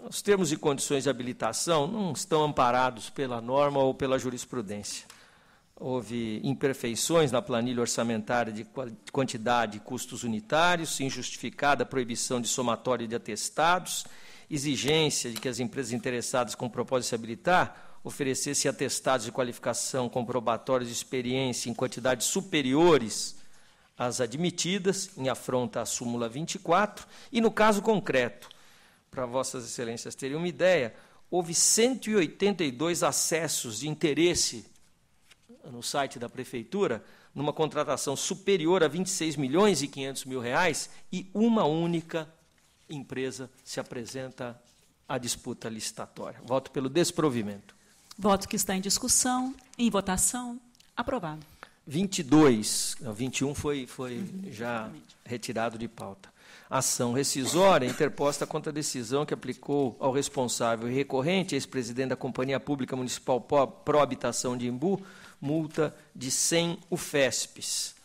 [SPEAKER 4] Os termos e condições de habilitação não estão amparados pela norma ou pela jurisprudência. Houve imperfeições na planilha orçamentária de quantidade e custos unitários, injustificada proibição de somatório de atestados, exigência de que as empresas interessadas com o propósito de se habilitar oferecessem atestados de qualificação comprobatórios de experiência em quantidades superiores às admitidas, em afronta à súmula 24, e no caso concreto, para Vossas Excelências terem uma ideia, houve 182 acessos de interesse no site da Prefeitura, numa contratação superior a R$26.500.000, e uma única empresa se apresenta à disputa licitatória. Voto pelo desprovimento.
[SPEAKER 1] Voto que está em discussão, em votação, aprovado.
[SPEAKER 4] 22, 21 foi já retirado de pauta. Ação rescisória interposta contra a decisão que aplicou ao responsável e recorrente, ex-presidente da Companhia Pública Municipal Pro Habitação de Embu, multa de 100 UFESPs.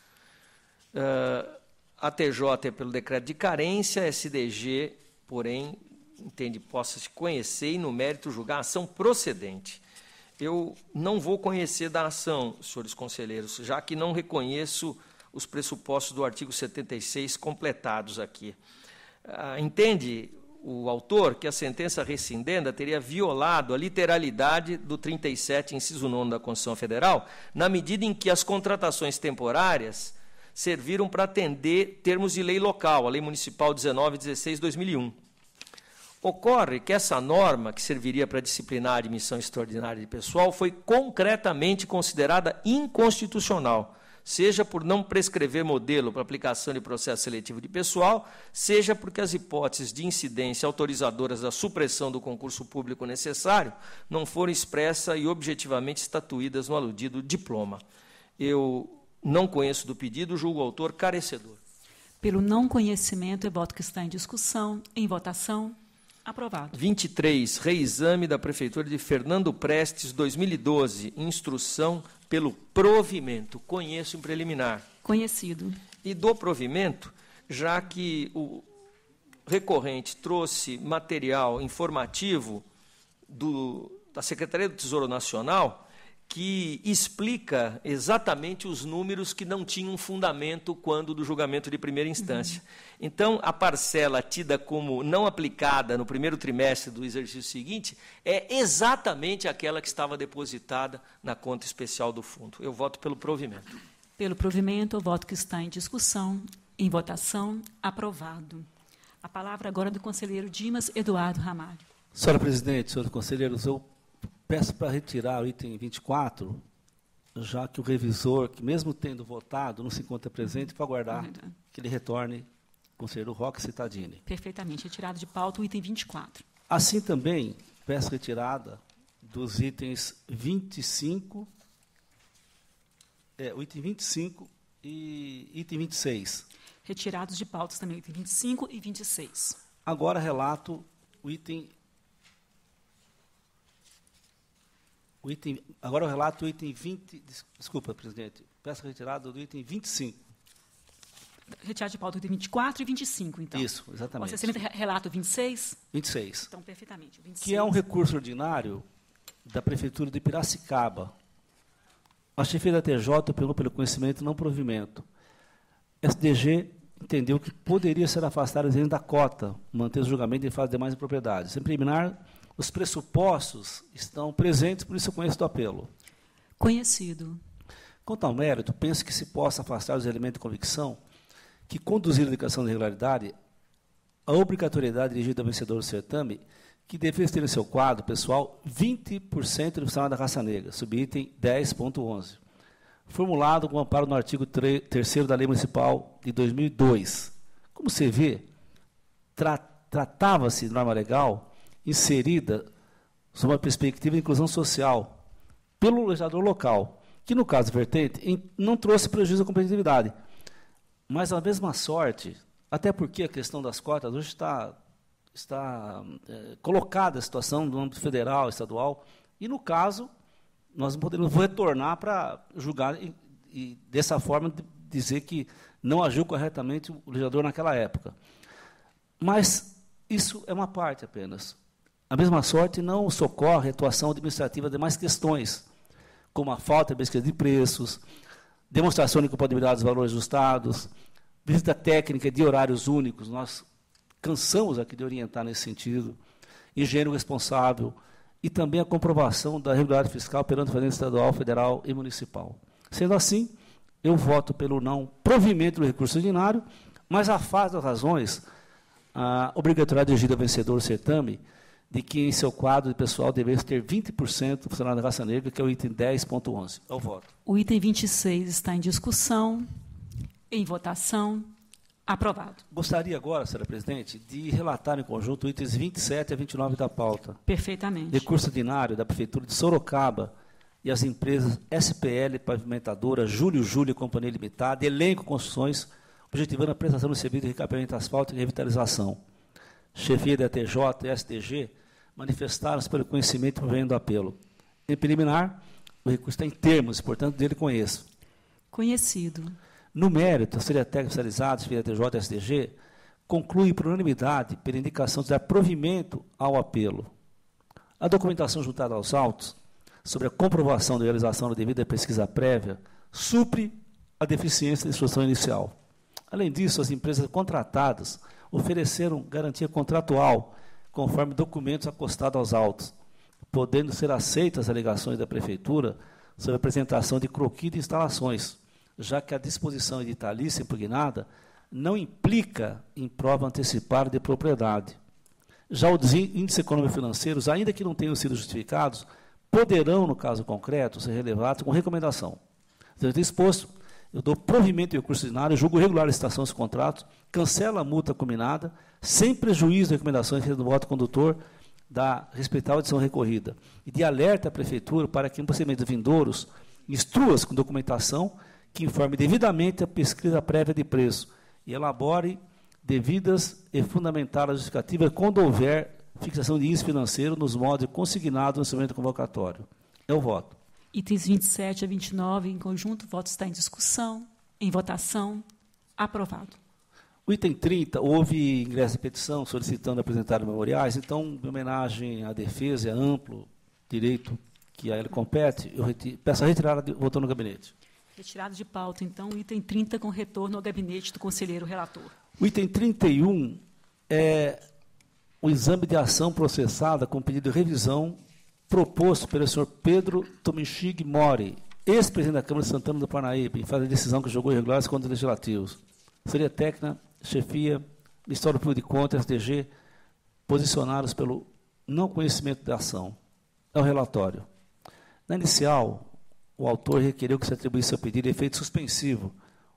[SPEAKER 4] A TJ é pelo decreto de carência, a SDG, porém, entende, possa se conhecer e, no mérito, julgar a ação procedente. Eu não vou conhecer da ação, senhores conselheiros, já que não reconheço os pressupostos do artigo 76 completados aqui. Entende o autor que a sentença rescindenda teria violado a literalidade do 37, inciso 9 da Constituição Federal, na medida em que as contratações temporárias serviram para atender termos de lei local, a Lei Municipal 1916/2001. Ocorre que essa norma, que serviria para disciplinar a admissão extraordinária de pessoal, foi concretamente considerada inconstitucional, seja por não prescrever modelo para aplicação de processo seletivo de pessoal, seja porque as hipóteses de incidência autorizadoras da supressão do concurso público necessário não foram expressas e objetivamente estatuídas no aludido diploma. Eu não conheço do pedido, julgo o autor carecedor.
[SPEAKER 1] Pelo não conhecimento, é voto que está em discussão, em votação, aprovado.
[SPEAKER 4] 23, reexame da Prefeitura de Fernando Prestes, 2012, instrução pelo provimento. Conheço em preliminar.
[SPEAKER 1] Conhecido.
[SPEAKER 4] E do provimento, já que o recorrente trouxe material informativo da Secretaria do Tesouro Nacional, que explica exatamente os números que não tinham fundamento quando do julgamento de primeira instância. Então, a parcela tida como não aplicada no primeiro trimestre do exercício seguinte é exatamente aquela que estava depositada na conta especial do fundo. Eu voto pelo provimento.
[SPEAKER 1] Pelo provimento, o voto que está em discussão, em votação, aprovado. A palavra agora é do conselheiro Dimas Eduardo Ramalho.
[SPEAKER 6] Senhora presidente, senhores conselheiros, eu peço para retirar o item 24, já que o revisor, que mesmo tendo votado, não se encontra presente, para aguardar que ele retorne, conselheiro Roque Cittadini.
[SPEAKER 1] Perfeitamente. Retirado de pauta o item 24.
[SPEAKER 6] Assim também, peço retirada dos itens 25, o item 25 e item 26.
[SPEAKER 1] Retirados de pautas também o item 25 e 26.
[SPEAKER 6] Agora relato o item... Agora eu relato o item 20... Desculpa, presidente. Peço retirada do item 25.
[SPEAKER 1] Retirado de pauta o item 24 e 25, então.
[SPEAKER 6] Isso, exatamente.
[SPEAKER 1] Você relata o 26?
[SPEAKER 6] 26.
[SPEAKER 1] Então, perfeitamente. 26.
[SPEAKER 6] Que é um recurso ordinário da Prefeitura de Piracicaba. A chefia da TJ pegou pelo conhecimento e não provimento. SDG entendeu que poderia ser afastado da cota, manter o julgamento em fase de demais propriedades. Em preliminar, os pressupostos estão presentes, por isso eu conheço do apelo.
[SPEAKER 1] Conhecido.
[SPEAKER 6] Quanto ao mérito, penso que se possa afastar os elementos de convicção que conduziram à indicação de irregularidade a obrigatoriedade dirigida ao vencedor do certame, que deve ter em seu quadro, pessoal, 20% do funcionário da raça negra, subitem 10.11, formulado com amparo no artigo 3º da Lei Municipal de 2002. Como você vê, tratava-se de norma legal inserida sob uma perspectiva de inclusão social pelo legislador local, que, no caso vertente, não trouxe prejuízo à competitividade. Mas, a mesma sorte, até porque a questão das cotas hoje está colocada a situação no âmbito federal, estadual, e, no caso, nós não podemos retornar para julgar e, dessa forma, dizer que não agiu corretamente o legislador naquela época. Mas isso é uma parte apenas. A mesma sorte não socorre a atuação administrativa de demais questões, como a falta de pesquisa de preços, demonstração de compatibilidade dos valores ajustados, visita técnica de horários únicos. Nós cansamos aqui de orientar nesse sentido, engenheiro responsável, e também a comprovação da regularidade fiscal perante a Fazenda Estadual, Federal e Municipal. Sendo assim, eu voto pelo não provimento do recurso ordinário, mas afasto das razões a obrigatoriedade dirigida ao vencedor do certame de que em seu quadro de pessoal deveria ter 20% do funcionário da raça negra, que é o item 10.11. Eu voto.
[SPEAKER 1] O item 26 está em discussão, em votação. Aprovado.
[SPEAKER 6] Gostaria agora, senhora presidente, de relatar em conjunto itens 27 a 29 da pauta.
[SPEAKER 1] Perfeitamente.
[SPEAKER 6] Recurso ordinário da Prefeitura de Sorocaba e as empresas SPL Pavimentadora, Júlio e Companhia Limitada, Elenco Construções, objetivando a prestação de serviço de recapeamento asfáltico e revitalização. Chefia da TJ e STG manifestaram-se pelo conhecimento e provendo apelo. Em preliminar, o recurso está em termos, portanto, dele conheço.
[SPEAKER 1] Conhecido.
[SPEAKER 6] No mérito, a Secretaria Técnica Especializada, Chefia da TJ e STG, conclui por unanimidade pela indicação de dar provimento ao apelo. A documentação juntada aos autos, sobre a comprovação da realização da devida pesquisa prévia, supre a deficiência da instrução inicial. Além disso, as empresas contratadas ofereceram garantia contratual, conforme documentos acostados aos autos, podendo ser aceitas as alegações da Prefeitura sobre a apresentação de croquis de instalações, já que a disposição editalícia impugnada não implica em prova antecipada de propriedade. Já os índices econômico-financeiros, ainda que não tenham sido justificados, poderão, no caso concreto, ser relevados com recomendação. Sendo exposto, eu dou provimento ao recurso ordinário, julgo regular a licitação dos contratos, cancelo a multa combinada, sem prejuízo de recomendações do voto condutor da respeitável decisão recorrida, e de alerta à Prefeitura para que, em procedimentos vindouros, instrua-se com documentação que informe devidamente a pesquisa prévia de preço e elabore devidas e fundamentadas justificativas quando houver fixação de índice financeiro nos modos consignados no instrumento convocatório. Eu voto.
[SPEAKER 1] Itens 27 a 29, em conjunto, o voto está em discussão, em votação. Aprovado.
[SPEAKER 6] O item 30, houve ingresso de petição solicitando apresentar memoriais, então, em homenagem à defesa e a amplo direito que a ele compete, eu peço a retirada do voto no gabinete.
[SPEAKER 1] Retirado de pauta, então, o item 30 com retorno ao gabinete do conselheiro relator.
[SPEAKER 6] O item 31 é o exame de ação processada com pedido de revisão proposto pelo senhor Pedro Tomichig Mori, ex-presidente da Câmara de Santana do Parnaíba, em fase de decisão que julgou irregulares contra os legislativos. Seria técnica, chefia, Ministério Público de Contas, STG, posicionados pelo não conhecimento da ação. É o relatório. Na inicial, o autor requereu que se atribuísse ao pedido efeito suspensivo,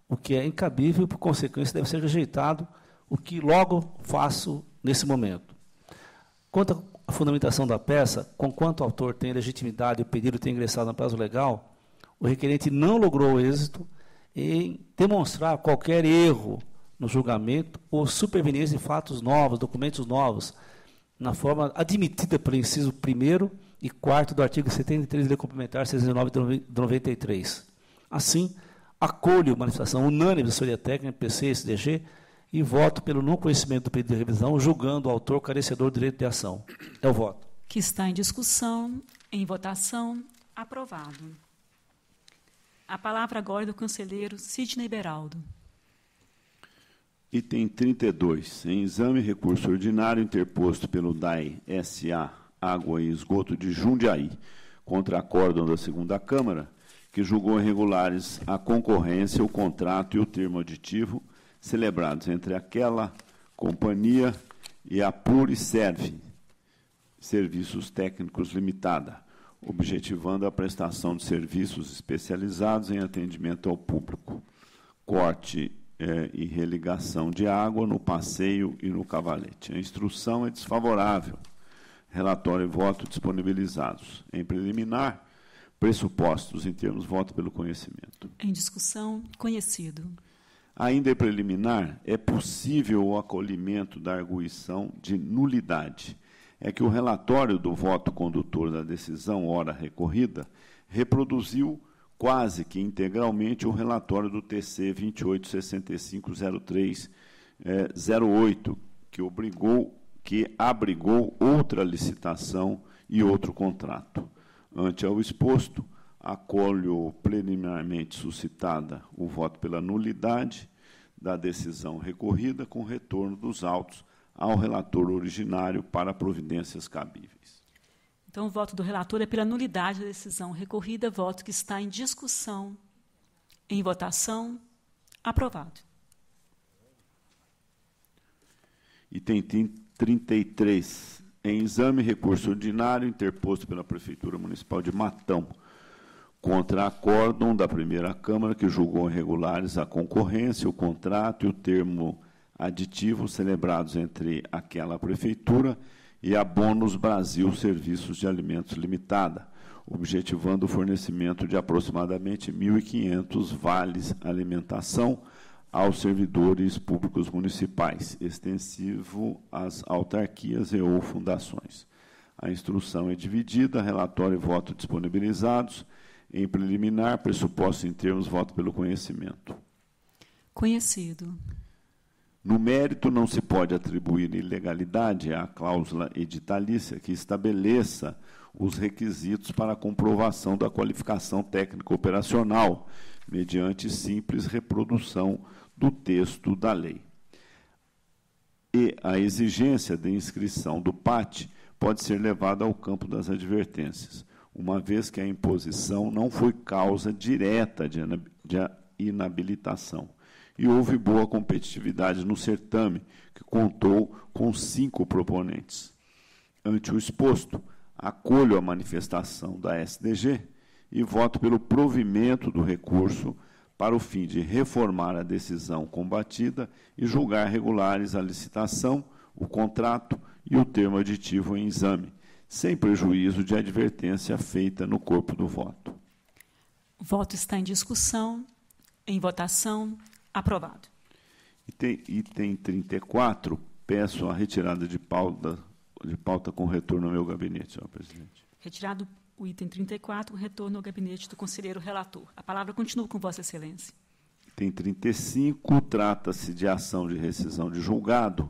[SPEAKER 6] o que é incabível e, por consequência, deve ser rejeitado, o que logo faço nesse momento. Quanto à fundamentação da peça, conquanto o autor tem legitimidade e o pedido tem ingressado no prazo legal, o requerente não logrou êxito em demonstrar qualquer erro no julgamento ou superveniência de fatos novos, documentos novos, na forma admitida pelo inciso 1º e 4º do artigo 73 da Lei Complementar 609 de 93. Assim, acolho a manifestação unânime da assessoria técnica, PC e SDG, e voto pelo não conhecimento do pedido de revisão, julgando o autor carecedor do direito de ação. É o voto.
[SPEAKER 1] Que está em discussão, em votação, aprovado. A palavra agora é do conselheiro Sidney Beraldo.
[SPEAKER 7] Item 32. Em exame, recurso ordinário interposto pelo DAI SA Água e Esgoto de Jundiaí contra acórdão da 2ª Câmara, que julgou irregulares a concorrência, o contrato e o termo aditivo celebrados entre aquela Companhia e a Pluriserve, Serviços Técnicos Limitada, objetivando a prestação de serviços especializados em atendimento ao público, corte e religação de água no passeio e no cavalete. A instrução é desfavorável. Relatório e voto disponibilizados. Em preliminar, pressupostos em termos voto pelo conhecimento.
[SPEAKER 1] Em discussão, conhecido.
[SPEAKER 7] Ainda em preliminar, é possível o acolhimento da arguição de nulidade. É que o relatório do voto condutor da decisão ora recorrida reproduziu quase que integralmente o relatório do TC 28650308, que abrigou outra licitação e outro contrato. Ante ao exposto, acolho preliminarmente suscitada o voto pela nulidade da decisão recorrida com retorno dos autos ao relator originário para providências cabíveis.
[SPEAKER 1] Então, o voto do relator é pela nulidade da decisão recorrida, voto que está em discussão, em votação, aprovado.
[SPEAKER 7] Item 33. Em exame, recurso ordinário interposto pela Prefeitura Municipal de Matão contra acórdão da primeira Câmara que julgou irregulares a concorrência, o contrato e o termo aditivo celebrados entre aquela Prefeitura e a Bônus Brasil Serviços de Alimentos Limitada, objetivando o fornecimento de aproximadamente 1.500 vales alimentação aos servidores públicos municipais, extensivo às autarquias e ou fundações. A instrução é dividida, relatório e voto disponibilizados. Em preliminar, pressuposto em termos, voto pelo conhecimento.
[SPEAKER 1] Conhecido.
[SPEAKER 7] No mérito, não se pode atribuir ilegalidade à cláusula editalícia que estabeleça os requisitos para a comprovação da qualificação técnico-operacional, mediante simples reprodução do texto da lei. E a exigência de inscrição do PAT pode ser levada ao campo das advertências, uma vez que a imposição não foi causa direta de inabilitação. E houve boa competitividade no certame, que contou com 5 proponentes. Ante o exposto, acolho a manifestação da SDG e voto pelo provimento do recurso para o fim de reformar a decisão combatida e julgar regulares a licitação, o contrato e o termo aditivo em exame, sem prejuízo de advertência feita no corpo do voto.
[SPEAKER 1] O voto está em discussão, em votação, aprovado.
[SPEAKER 7] Item 34, peço a retirada de pauta com retorno ao meu gabinete, senhor presidente.
[SPEAKER 1] Retirado o item 34, retorno ao gabinete do conselheiro relator. A palavra continua com Vossa Excelência.
[SPEAKER 7] Item 35, trata-se de ação de rescisão de julgado,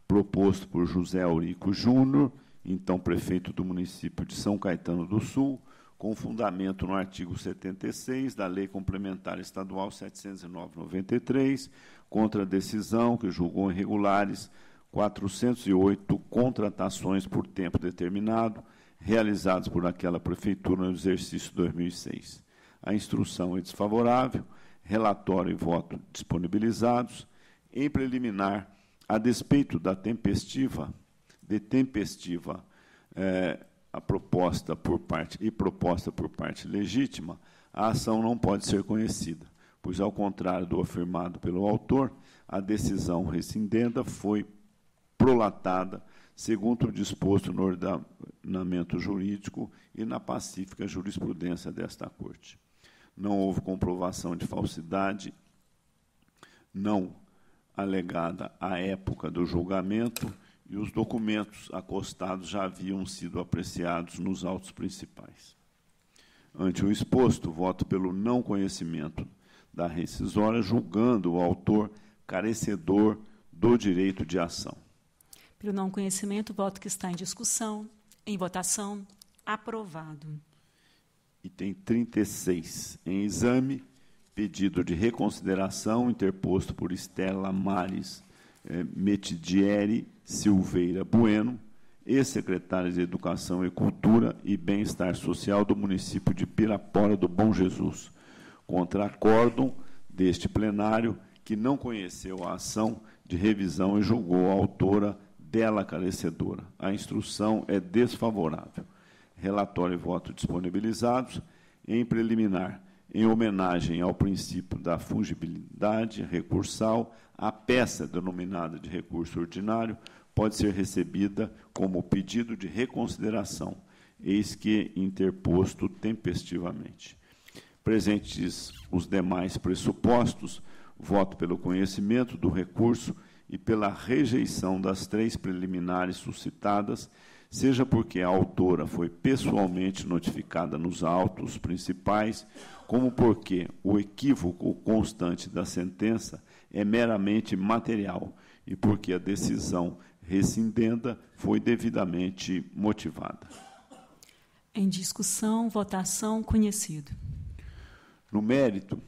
[SPEAKER 7] proposto por José Aurico Júnior, então prefeito do município de São Caetano do Sul, com fundamento no artigo 76 da Lei Complementar Estadual 709/93, contra a decisão que julgou irregulares 408 contratações por tempo determinado, realizadas por aquela prefeitura no exercício 2006. A instrução é desfavorável, relatório e voto disponibilizados. Em preliminar, a despeito da tempestiva proposta por parte legítima, a ação não pode ser conhecida, pois, ao contrário do afirmado pelo autor, a decisão rescindenda foi prolatada segundo o disposto no ordenamento jurídico e na pacífica jurisprudência desta Corte. Não houve comprovação de falsidade não alegada à época do julgamento e os documentos acostados já haviam sido apreciados nos autos principais. Ante o exposto, voto pelo não conhecimento da rescisória, julgando o autor carecedor do direito de ação.
[SPEAKER 1] Pelo não conhecimento, voto que está em discussão, em votação, aprovado.
[SPEAKER 7] Item 36. Em exame, pedido de reconsideração interposto por Estela Mares Metidieri Silveira Bueno, ex-secretária de Educação e Cultura e Bem-Estar Social do município de Pirapora do Bom Jesus, contra acórdão deste plenário que não conheceu a ação de revisão e julgou a autora dela carecedora. A instrução é desfavorável. Relatório e voto disponibilizados. Em preliminar, em homenagem ao princípio da fungibilidade recursal, a peça denominada de recurso ordinário pode ser recebida como pedido de reconsideração, eis que interposto tempestivamente. Presentes os demais pressupostos, voto pelo conhecimento do recurso e pela rejeição das 3 preliminares suscitadas, seja porque a autora foi pessoalmente notificada nos autos principais, como porque o equívoco constante da sentença é meramente material e porque a decisão rescindenda foi devidamente motivada.
[SPEAKER 1] Em discussão, votação, conhecido.
[SPEAKER 7] No mérito,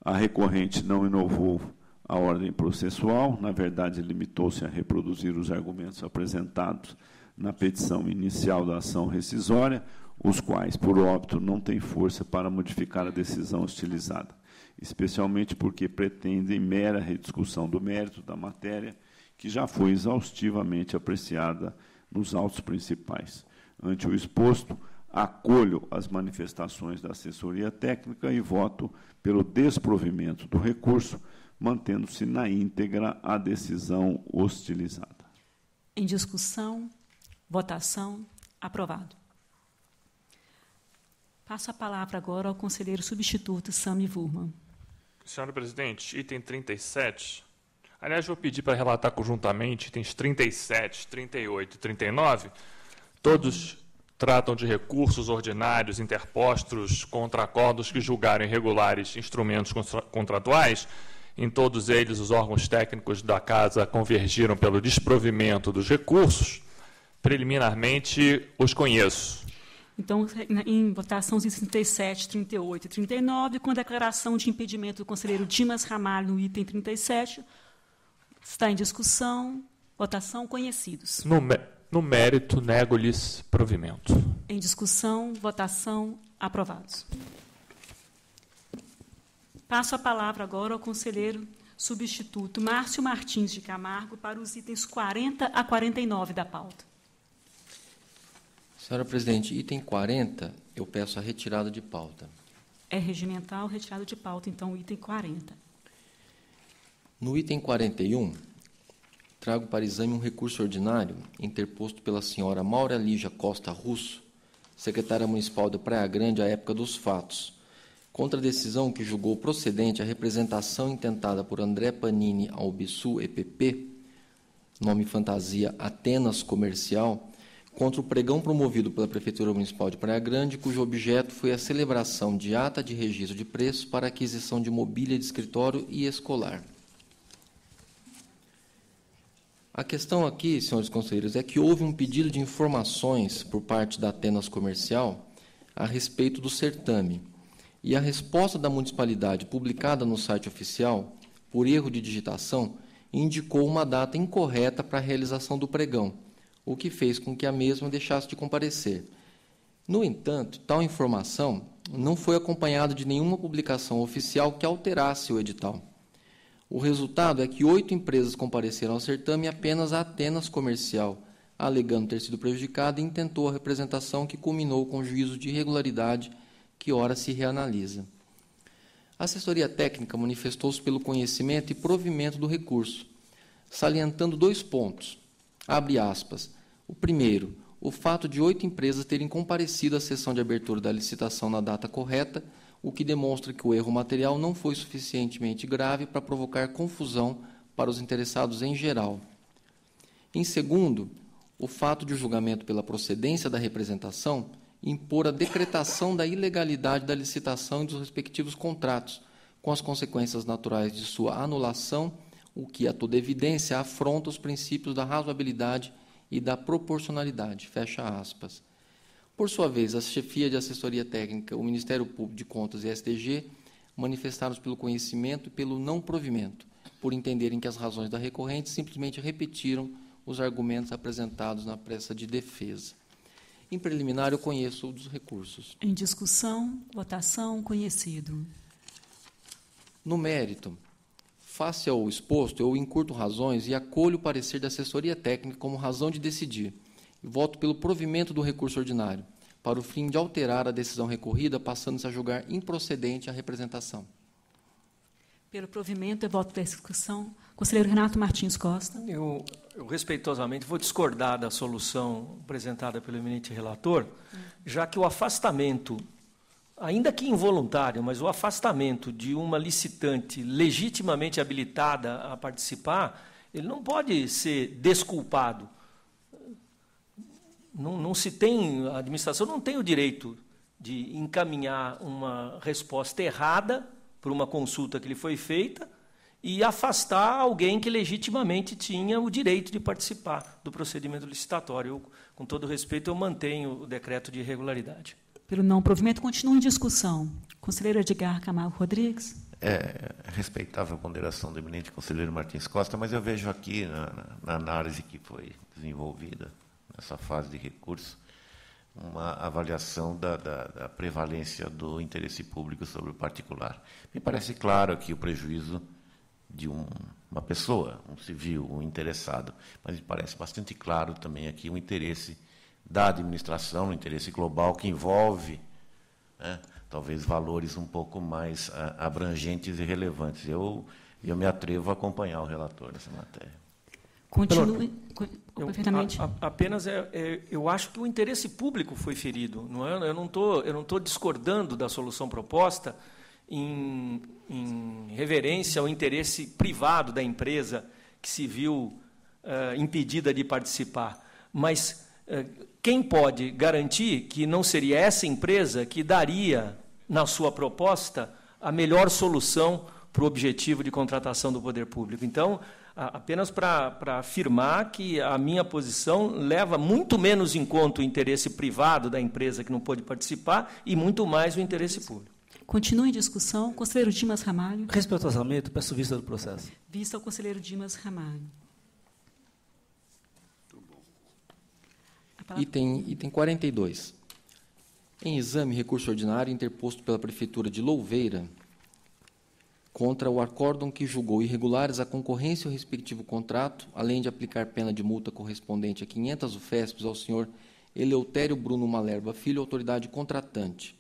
[SPEAKER 7] a recorrente não inovou a ordem processual, na verdade, limitou-se a reproduzir os argumentos apresentados na petição inicial da ação rescisória, os quais, por óbito, não têm força para modificar a decisão estilizada, especialmente porque pretendem mera rediscussão do mérito da matéria, que já foi exaustivamente apreciada nos autos principais. Ante o exposto, acolho as manifestações da assessoria técnica e voto pelo desprovimento do recurso, mantendo-se na íntegra a decisão hostilizada.
[SPEAKER 1] Em discussão, votação, aprovado. Passo a palavra agora ao conselheiro substituto Sami Wurman.
[SPEAKER 5] Senhora presidente, item 37. Aliás, vou pedir para relatar conjuntamente itens 37, 38 e 39. Todos tratam de recursos ordinários interpostos contra acordos que julgaram irregulares instrumentos contratuais. Em todos eles, os órgãos técnicos da Casa convergiram pelo desprovimento dos recursos. Preliminarmente, os conheço.
[SPEAKER 1] Então, em votação, os itens 37, 38 e 39, com a declaração de impedimento do conselheiro Dimas Ramalho no item 37, está em discussão, votação, conhecidos.
[SPEAKER 5] No mérito, nego-lhes provimento.
[SPEAKER 1] Em discussão, votação, aprovados. Passo a palavra agora ao conselheiro substituto Márcio Martins de Camargo para os itens 40 a 49 da pauta.
[SPEAKER 8] Senhora presidente, item 40, eu peço a retirada de pauta.
[SPEAKER 1] É regimental, retirado de pauta, então, o item 40.
[SPEAKER 8] No item 41, trago para exame um recurso ordinário interposto pela senhora Maura Lígia Costa Russo, secretária municipal de Praia Grande à época dos fatos, contra a decisão que julgou procedente a representação intentada por André Panini ao Bissu EPP, nome fantasia Atenas Comercial, contra o pregão promovido pela Prefeitura Municipal de Praia Grande, cujo objeto foi a celebração de ata de registro de preços para aquisição de mobília de escritório e escolar. A questão aqui, senhores conselheiros, é que houve um pedido de informações por parte da Atenas Comercial a respeito do certame, e a resposta da municipalidade publicada no site oficial, por erro de digitação, indicou uma data incorreta para a realização do pregão, o que fez com que a mesma deixasse de comparecer. No entanto, tal informação não foi acompanhada de nenhuma publicação oficial que alterasse o edital. O resultado é que 8 empresas compareceram ao certame e apenas a Atenas Comercial, alegando ter sido prejudicada, intentou a representação que culminou com juízo de irregularidade que ora se reanalisa. A assessoria técnica manifestou-se pelo conhecimento e provimento do recurso, salientando 2 pontos. Abre aspas. O primeiro, o fato de 8 empresas terem comparecido à sessão de abertura da licitação na data correta, o que demonstra que o erro material não foi suficientemente grave para provocar confusão para os interessados em geral. Em segundo, o fato de o julgamento pela procedência da representação impor a decretação da ilegalidade da licitação e dos respectivos contratos, com as consequências naturais de sua anulação, o que, a toda evidência, afronta os princípios da razoabilidade e da proporcionalidade. Fecha aspas. Por sua vez, a chefia de assessoria técnica, o Ministério Público de Contas e a STG manifestaram-se pelo conhecimento e pelo não provimento, por entenderem que as razões da recorrente simplesmente repetiram os argumentos apresentados na pressa de defesa. Em preliminar, eu conheço dos recursos.
[SPEAKER 1] Em discussão, votação, conhecido.
[SPEAKER 8] No mérito, Face ao exposto, eu encurto razões e acolho o parecer da assessoria técnica como razão de decidir. E voto pelo provimento do recurso ordinário, para o fim de alterar a decisão recorrida, passando-se a julgar improcedente a representação.
[SPEAKER 1] Pelo provimento, eu voto pela execução. Conselheiro Renato Martins Costa.
[SPEAKER 4] Eu respeitosamente vou discordar da solução apresentada pelo eminente relator, já que o afastamento, ainda que involuntário, mas o afastamento de uma licitante legitimamente habilitada a participar, ele não pode ser desculpado. Não se tem, a administração não tem o direito de encaminhar uma resposta errada por uma consulta que lhe foi feita e afastar alguém que legitimamente tinha o direito de participar do procedimento licitatório. Com todo respeito, eu mantenho o decreto de irregularidade.
[SPEAKER 1] Pelo não provimento, continua em discussão. Conselheiro Edgar Camargo Rodrigues.
[SPEAKER 3] É respeitável a ponderação do eminente conselheiro Martins Costa, mas eu vejo aqui, na análise que foi desenvolvida nessa fase de recurso, uma avaliação da prevalência do interesse público sobre o particular. Me parece claro aqui o prejuízo de uma pessoa, um civil, um interessado, mas me parece bastante claro também aqui o interesse da administração, o interesse global que envolve, né, talvez valores um pouco mais abrangentes e relevantes. Eu me atrevo a acompanhar o relator nessa matéria.
[SPEAKER 1] Continue. Perfeitamente.
[SPEAKER 4] Apenas eu acho que o interesse público foi ferido. Não é? Eu não estou discordando da solução proposta em reverência ao interesse privado da empresa que se viu impedida de participar. Mas quem pode garantir que não seria essa empresa que daria, na sua proposta, a melhor solução para o objetivo de contratação do poder público? Então, apenas para afirmar que a minha posição leva muito menos em conta o interesse privado da empresa que não pôde participar e muito mais o interesse público.
[SPEAKER 1] Continue em discussão. Conselheiro Dimas Ramalho.
[SPEAKER 6] Respeitosamente, peço vista do processo.
[SPEAKER 1] Vista ao conselheiro Dimas Ramalho.
[SPEAKER 8] Item 42. Em exame, recurso ordinário interposto pela Prefeitura de Louveira contra o acórdão que julgou irregulares a concorrência e o respectivo contrato, além de aplicar pena de multa correspondente a 500 UFESPs ao senhor Eleutério Bruno Malerba Filho, autoridade contratante.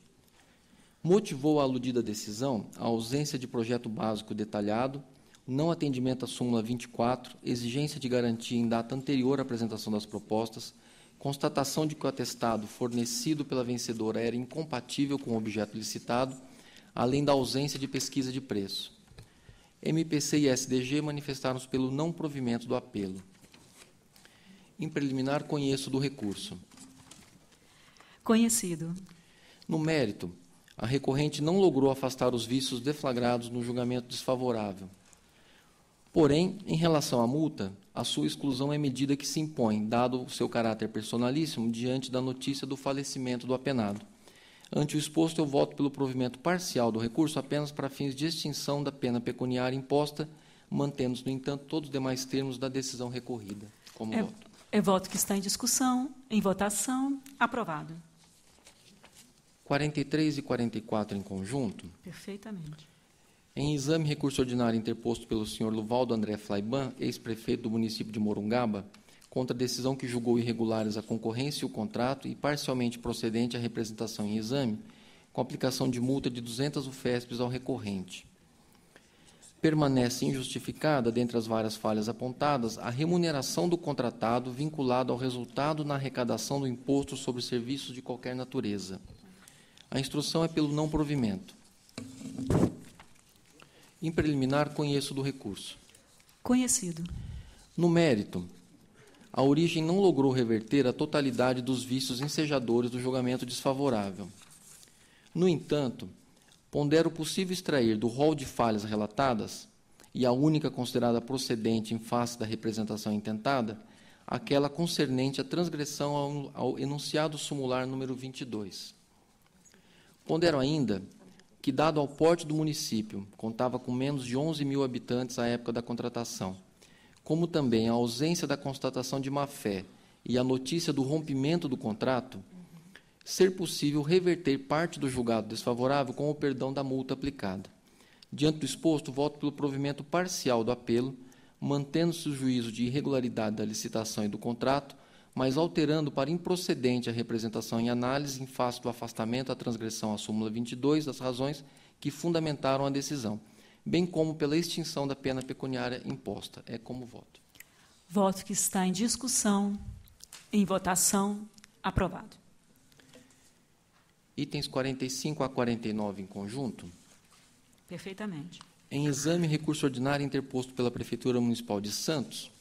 [SPEAKER 8] Motivou a aludida decisão a ausência de projeto básico detalhado, não atendimento à súmula 24, exigência de garantia em data anterior à apresentação das propostas, constatação de que o atestado fornecido pela vencedora era incompatível com o objeto licitado, além da ausência de pesquisa de preço. MPC e SDG manifestaram-se pelo não provimento do apelo. Em preliminar, conheço do recurso.
[SPEAKER 1] Conhecido.
[SPEAKER 8] No mérito, a recorrente não logrou afastar os vícios deflagrados no julgamento desfavorável. Porém, em relação à multa, a sua exclusão é medida que se impõe, dado o seu caráter personalíssimo, diante da notícia do falecimento do apenado. Ante o exposto, eu voto pelo provimento parcial do recurso apenas para fins de extinção da pena pecuniária imposta, mantendo-se, no entanto, todos os demais termos da decisão recorrida. Como voto.
[SPEAKER 1] É voto que está em discussão, em votação, aprovado.
[SPEAKER 8] 43 e 44 em conjunto.
[SPEAKER 1] Perfeitamente.
[SPEAKER 8] Em exame, recurso ordinário interposto pelo senhor Luvaldo André Flaiban, ex-prefeito do município de Morungaba, contra a decisão que julgou irregulares a concorrência e o contrato e parcialmente procedente à representação em exame, com aplicação de multa de 200 UFESPs ao recorrente. Permanece injustificada, dentre as várias falhas apontadas, a remuneração do contratado vinculado ao resultado na arrecadação do imposto sobre serviços de qualquer natureza. A instrução é pelo não provimento. Em preliminar, conheço do recurso.
[SPEAKER 1] Conhecido.
[SPEAKER 8] No mérito, a origem não logrou reverter a totalidade dos vícios ensejadores do julgamento desfavorável. No entanto, pondero possível extrair do rol de falhas relatadas, e a única considerada procedente em face da representação intentada, aquela concernente à transgressão ao enunciado sumular número 22. Pondero ainda que, dado ao porte do município, contava com menos de 11 mil habitantes à época da contratação, como também a ausência da constatação de má-fé e a notícia do rompimento do contrato, ser possível reverter parte do julgado desfavorável com o perdão da multa aplicada. Diante do exposto, voto pelo provimento parcial do apelo, mantendo-se o juízo de irregularidade da licitação e do contrato, mas alterando para improcedente a representação em análise em face do afastamento à transgressão à súmula 22 das razões que fundamentaram a decisão, bem como pela extinção da pena pecuniária imposta. É como voto.
[SPEAKER 1] Voto que está em discussão, em votação, aprovado.
[SPEAKER 8] Itens 45 a 49 em conjunto.
[SPEAKER 1] Perfeitamente.
[SPEAKER 8] Em exame, recurso ordinário interposto pela Prefeitura Municipal de Santos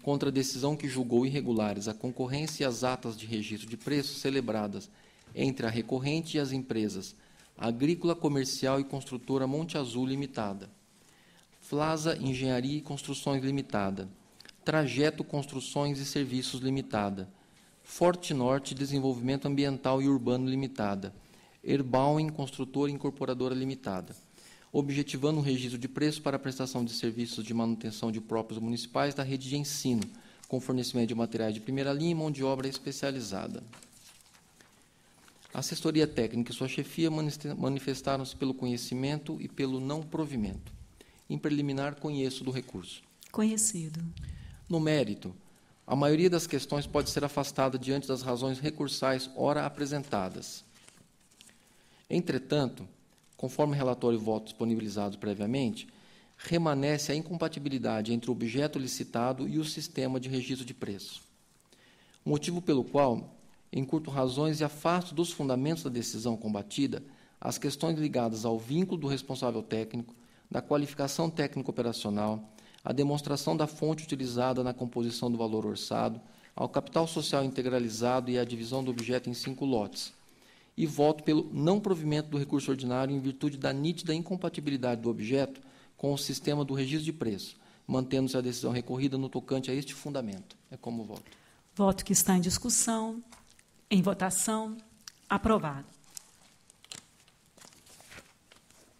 [SPEAKER 8] contra a decisão que julgou irregulares a concorrência e as atas de registro de preços celebradas entre a recorrente e as empresas Agrícola, Comercial e Construtora Monte Azul Limitada, Flasa Engenharia e Construções Limitada, Trajeto Construções e Serviços Limitada, Forte Norte Desenvolvimento Ambiental e Urbano Limitada, Erbauer Construtora Incorporadora Limitada, objetivando o registro de preços para a prestação de serviços de manutenção de próprios municipais da rede de ensino, com fornecimento de materiais de primeira linha e mão de obra especializada. A assessoria técnica e sua chefia manifestaram-se pelo conhecimento e pelo não provimento. Em preliminar, conheço do recurso.
[SPEAKER 1] Conhecido.
[SPEAKER 8] No mérito, a maioria das questões pode ser afastada diante das razões recursais ora apresentadas. Entretanto, conforme relatório e voto disponibilizados previamente, remanesce a incompatibilidade entre o objeto licitado e o sistema de registro de preço. Motivo pelo qual encurto razões e afasto dos fundamentos da decisão combatida as questões ligadas ao vínculo do responsável técnico, da qualificação técnico-operacional, a demonstração da fonte utilizada na composição do valor orçado, ao capital social integralizado e à divisão do objeto em 5 lotes, e voto pelo não provimento do recurso ordinário em virtude da nítida incompatibilidade do objeto com o sistema do registro de preço, mantendo-se a decisão recorrida no tocante a este fundamento. É como voto.
[SPEAKER 1] Voto que está em discussão, em votação, aprovado.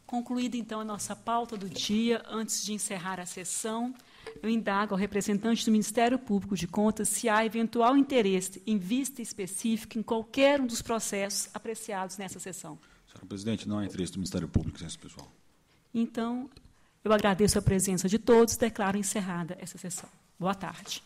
[SPEAKER 1] Concluída, então, a nossa pauta do dia, antes de encerrar a sessão, eu indago ao representante do Ministério Público de Contas se há eventual interesse em vista específica em qualquer um dos processos apreciados nessa sessão.
[SPEAKER 2] Senhora Presidente, não há interesse do Ministério Público nesse pessoal.
[SPEAKER 1] Então, eu agradeço a presença de todos e declaro encerrada essa sessão. Boa tarde.